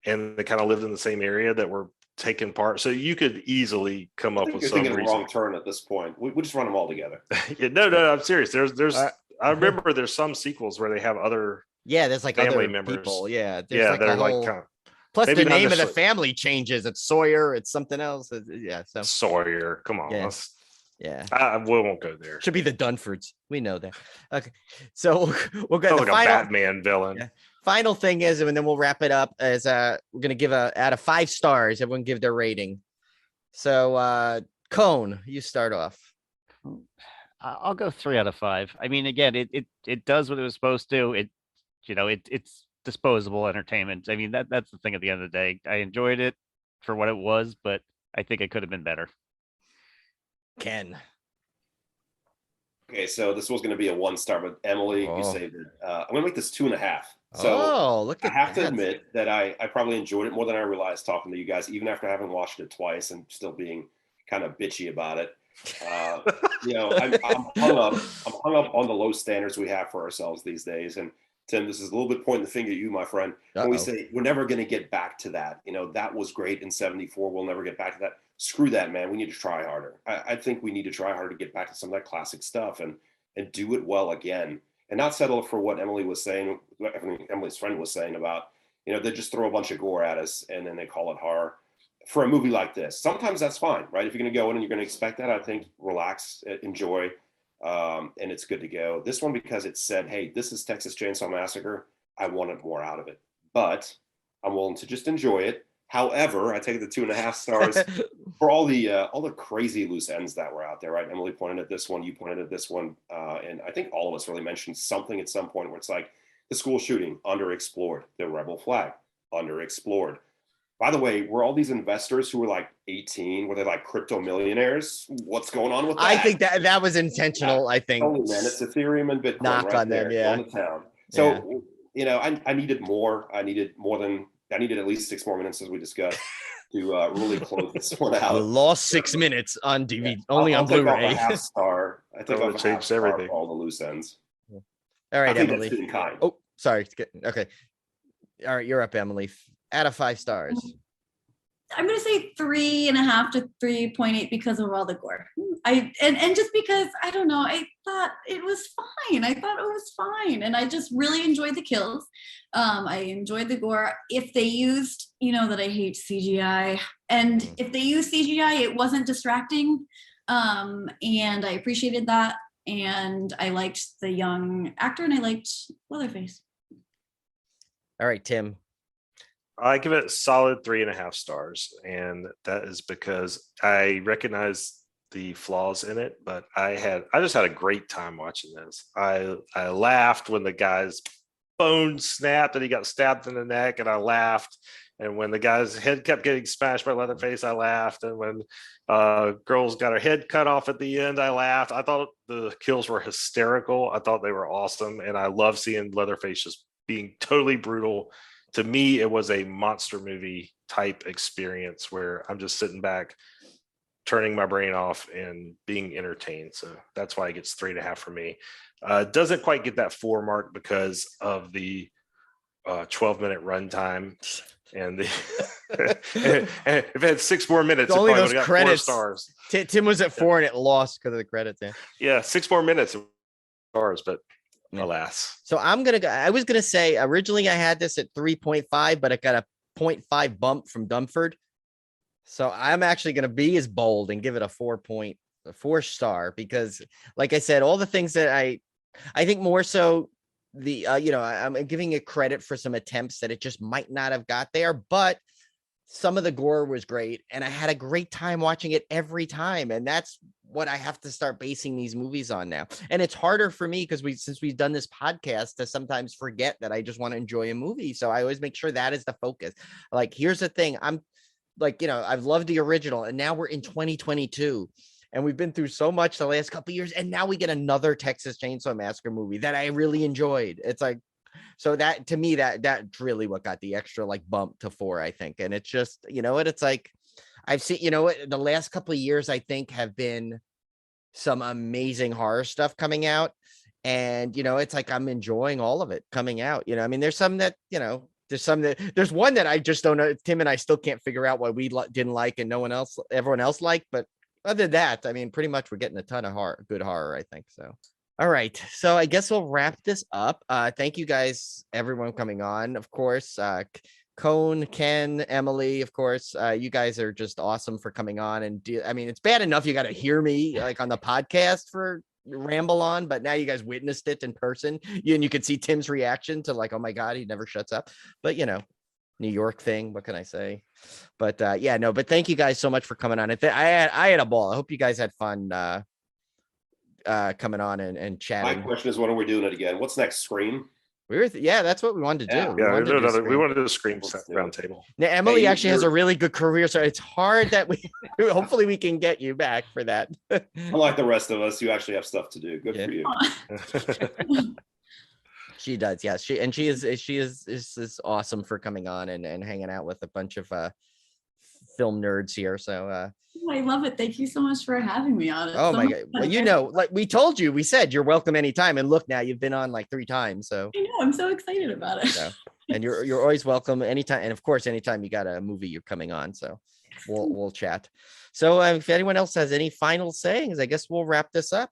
and they kind of lived in the same area that were taking part. So you could easily come up with some reason. Wrong turn at this point. We just run them all together. No, I'm serious. There's I remember there's some sequels where they have other. Yeah, there's like family other members. People. Yeah, they're like kind of, plus the name of the family changes. It's Sawyer. It's something else. Yeah, so Sawyer. Come on, Yeah. We won't go there. Should be the Dunfords. We know that. Okay. So we'll go to Like a Batman villain. Yeah. Final thing is, and then we'll wrap it up, is we're going to give out of 5 stars. Everyone give their rating. So Cone, you start off. I'll go 3 out of 5. I mean, again, it does what it was supposed to. It's disposable entertainment. I mean, that's the thing at the end of the day. I enjoyed it for what it was, but I think it could have been better. Ken. Okay, so this was going to be a 1 star, but Emily, you saved it. I'm going to make this 2.5. So look at I have to admit that I probably enjoyed it more than I realized talking to you guys, even after having watched it twice and still being kind of bitchy about it. I'm hung up on the low standards we have for ourselves these days. And Tim, this is a little bit pointing the finger at you, my friend. When we say we're never going to get back to that, that was great in '74. We'll never get back to that. Screw that, man. We need to try harder. I think we need to try harder to get back to some of that classic stuff and do it well again, and not settle for what Emily was saying. Emily's friend was saying about, they just throw a bunch of gore at us and then they call it horror. For a movie like this, sometimes that's fine, right? If you're going to go in and you're going to expect that, I think relax, enjoy, and it's good to go. This one, because it said, hey, this is Texas Chainsaw Massacre, I wanted more out of it, but I'm willing to just enjoy it. However, I take the 2.5 stars for all the crazy loose ends that were out there, right? Emily pointed at this one, you pointed at this one, and I think all of us really mentioned something at some point where it's like the school shooting, underexplored, the rebel flag, underexplored. By the way, were all these investors who were like 18, were they like crypto millionaires? What's going on with that? I think that was intentional. I think. Oh man, it's Ethereum and Bitcoin knock right on there, them, yeah. on the town. So I needed more. I needed at least 6 more minutes, as we discussed, to really close this one out. We lost 6 minutes on DVD, only I'll on Blu-ray. Take off a half star. I think I've changed everything. For all the loose ends. All right, I think Emily. that's being kind. Oh, sorry. Okay. All right, you're up, Emily. Out of 5 stars. I'm gonna say 3.5 to 3.8 because of all the gore. And just because I don't know, I thought it was fine. And I just really enjoyed the kills. I enjoyed the gore. If they used, that I hate CGI, and if they used CGI, it wasn't distracting. And I appreciated that. And I liked the young actor, and I liked Leatherface. All right, Tim. I give it a solid 3.5 stars, and that is because I recognize the flaws in it, but I just had a great time watching this. I laughed when the guy's bone snapped and he got stabbed in the neck, and I laughed. And when the guy's head kept getting smashed by Leatherface, I laughed. And when girls got her head cut off at the end, I laughed. I thought the kills were hysterical. I thought they were awesome, and I love seeing Leatherface just being totally brutal. To me, it was a monster movie type experience where I'm just sitting back, turning my brain off and being entertained. So that's why it gets 3.5 for me. Doesn't quite get that 4 mark because of the 12-minute runtime. And if it had 6 more minutes, it's it only probably those got credits. 4 stars. Tim was at 4 and it lost because of the credits. Yeah, 6 more minutes, stars, but alas. So I was gonna say originally I had this at 3.5, but I got a 0.5 bump from Dunford. So I'm actually gonna be as bold and give it a 4 star, because like I said, all the things that I think more so the I'm giving it credit for some attempts that it just might not have got there, but some of the gore was great and I had a great time watching it every time. And that's what I have to start basing these movies on now. And it's harder for me because since we've done this podcast to sometimes forget that I just want to enjoy a movie. So I always make sure that is the focus. Like, here's the thing. I'm like, I've loved the original, and now we're in 2022 and we've been through so much the last couple of years. And now we get another Texas Chainsaw Massacre movie that I really enjoyed. It's like, so that to me, that's really what got the extra bump to 4, I think. And it's just, it's like, I've seen, the last couple of years, I think, have been some amazing horror stuff coming out. And, it's like, I'm enjoying all of it coming out. I mean, there's some that, there's one that I just don't know. Tim and I still can't figure out why we didn't like and everyone else liked. But other than that, I mean, pretty much we're getting a ton of good horror, I think. So. All right. So I guess we'll wrap this up. Thank you guys, everyone coming on. Of course, Cone, Ken, Emily, of course. You guys are just awesome for coming on. And I mean, it's bad enough you got to hear me like on the podcast for ramble on, but now you guys witnessed it in person. And you could see Tim's reaction to like, oh my God, he never shuts up. But you know, New York thing. What can I say? But yeah, no, but thank you guys so much for coming on. I had a ball. I hope you guys had fun coming on and chatting. My question is, when are we doing it again? What's next? Scream? Yeah, that's what we wanted to do. Yeah, we wanted to do a Scream roundtable. Now, Emily actually has a really good career, so it's hard that we hopefully we can get you back for that. Unlike the rest of us, you actually have stuff to do. Good for you. She does, yes. She is awesome for coming on and hanging out with a bunch of film nerds here. So I love it. Thank you so much for having me on. Oh my God. Well, you know, like we told you, we said you're welcome anytime. And look, now you've been on like 3 times. So I know, I'm so excited about it. So, and you're always welcome anytime. And of course, anytime you got a movie you're coming on. So we'll chat. So if anyone else has any final sayings, I guess we'll wrap this up.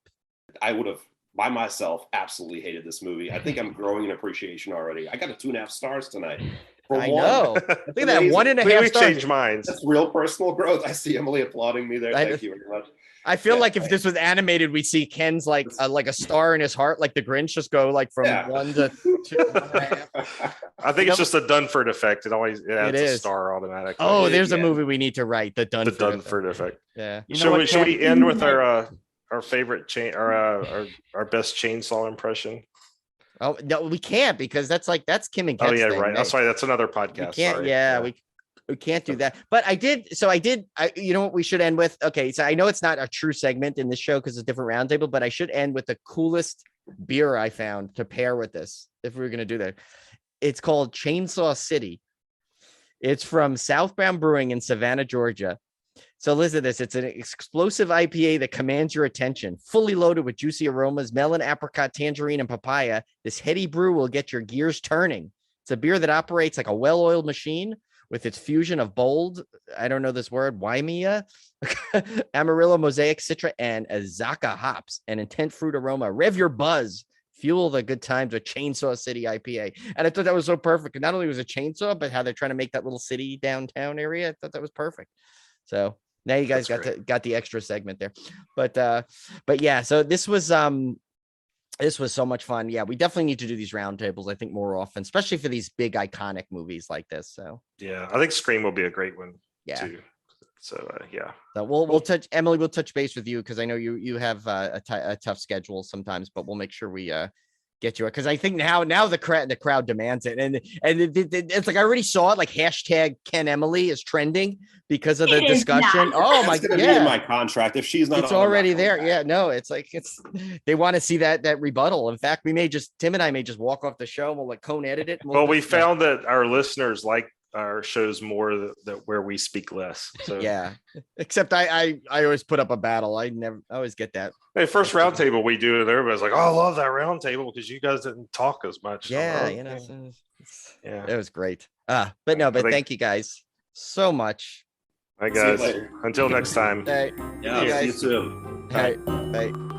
I would have by myself absolutely hated this movie. I think I'm growing in appreciation already. I got a 2.5 stars tonight. I know. Look at that, 1.5 we stars. changed minds. That's real personal growth. I see Emily applauding me there. Thank you very much. I feel like if this was animated, we'd see Ken's like a star in his heart, like the Grinch, just go like from 1 to 2.5. I think it's just a Dunford effect. It adds a star automatically. Oh, there's a movie we need to write. The Dunford effect. Yeah. Should we end with our favorite our best chainsaw impression? Oh no, we can't because that's Kim and Ket's thing, right. That's right. That's another podcast. We can't. We can't do that. But I did. You know what we should end with? Okay, so I know it's not a true segment in this show because it's a different roundtable, but I should end with the coolest beer I found to pair with this. If we were going to do that, it's called Chainsaw City. It's from Southbound Brewing in Savannah, Georgia. So listen to this. It's an explosive IPA that commands your attention. Fully loaded with juicy aromas, melon, apricot, tangerine, and papaya. This heady brew will get your gears turning. It's a beer that operates like a well-oiled machine with its fusion of bold, I don't know this word, Waimea, Amarillo, Mosaic, Citra, and Azaka hops, and intense fruit aroma. Rev your buzz. Fuel the good times with Chainsaw City IPA. And I thought that was so perfect. Not only was it chainsaw, but how they're trying to make that little city downtown area. I thought that was perfect. So now you guys got the extra segment there. But yeah, so this was so much fun. Yeah, we definitely need to do these roundtables, I think, more often, especially for these big iconic movies like this. So yeah, I think Scream will be a great one too. So yeah. So we'll touch Emily. We'll touch base with you because I know you have a tough schedule sometimes, but we'll make sure we get you because I think now the crowd demands it, and it's like I already saw it, like hashtag Ken Emily is trending because of the discussion. Oh my God, in my contract if she's not, it's already there. Yeah, no, it's like they want to see that rebuttal. In fact, Tim and I may just walk off the show and we'll let Cone edit it. Well, we found that our listeners like our shows more that where we speak less. So yeah, except I always put up a battle. I always get that. Hey, first roundtable we do, and everybody's like, "Oh, I love that roundtable because you guys didn't talk as much." Yeah, it was great. But thank you guys so much. Hi guys. Until next time. Hey, yeah, see you soon. Hey, bye.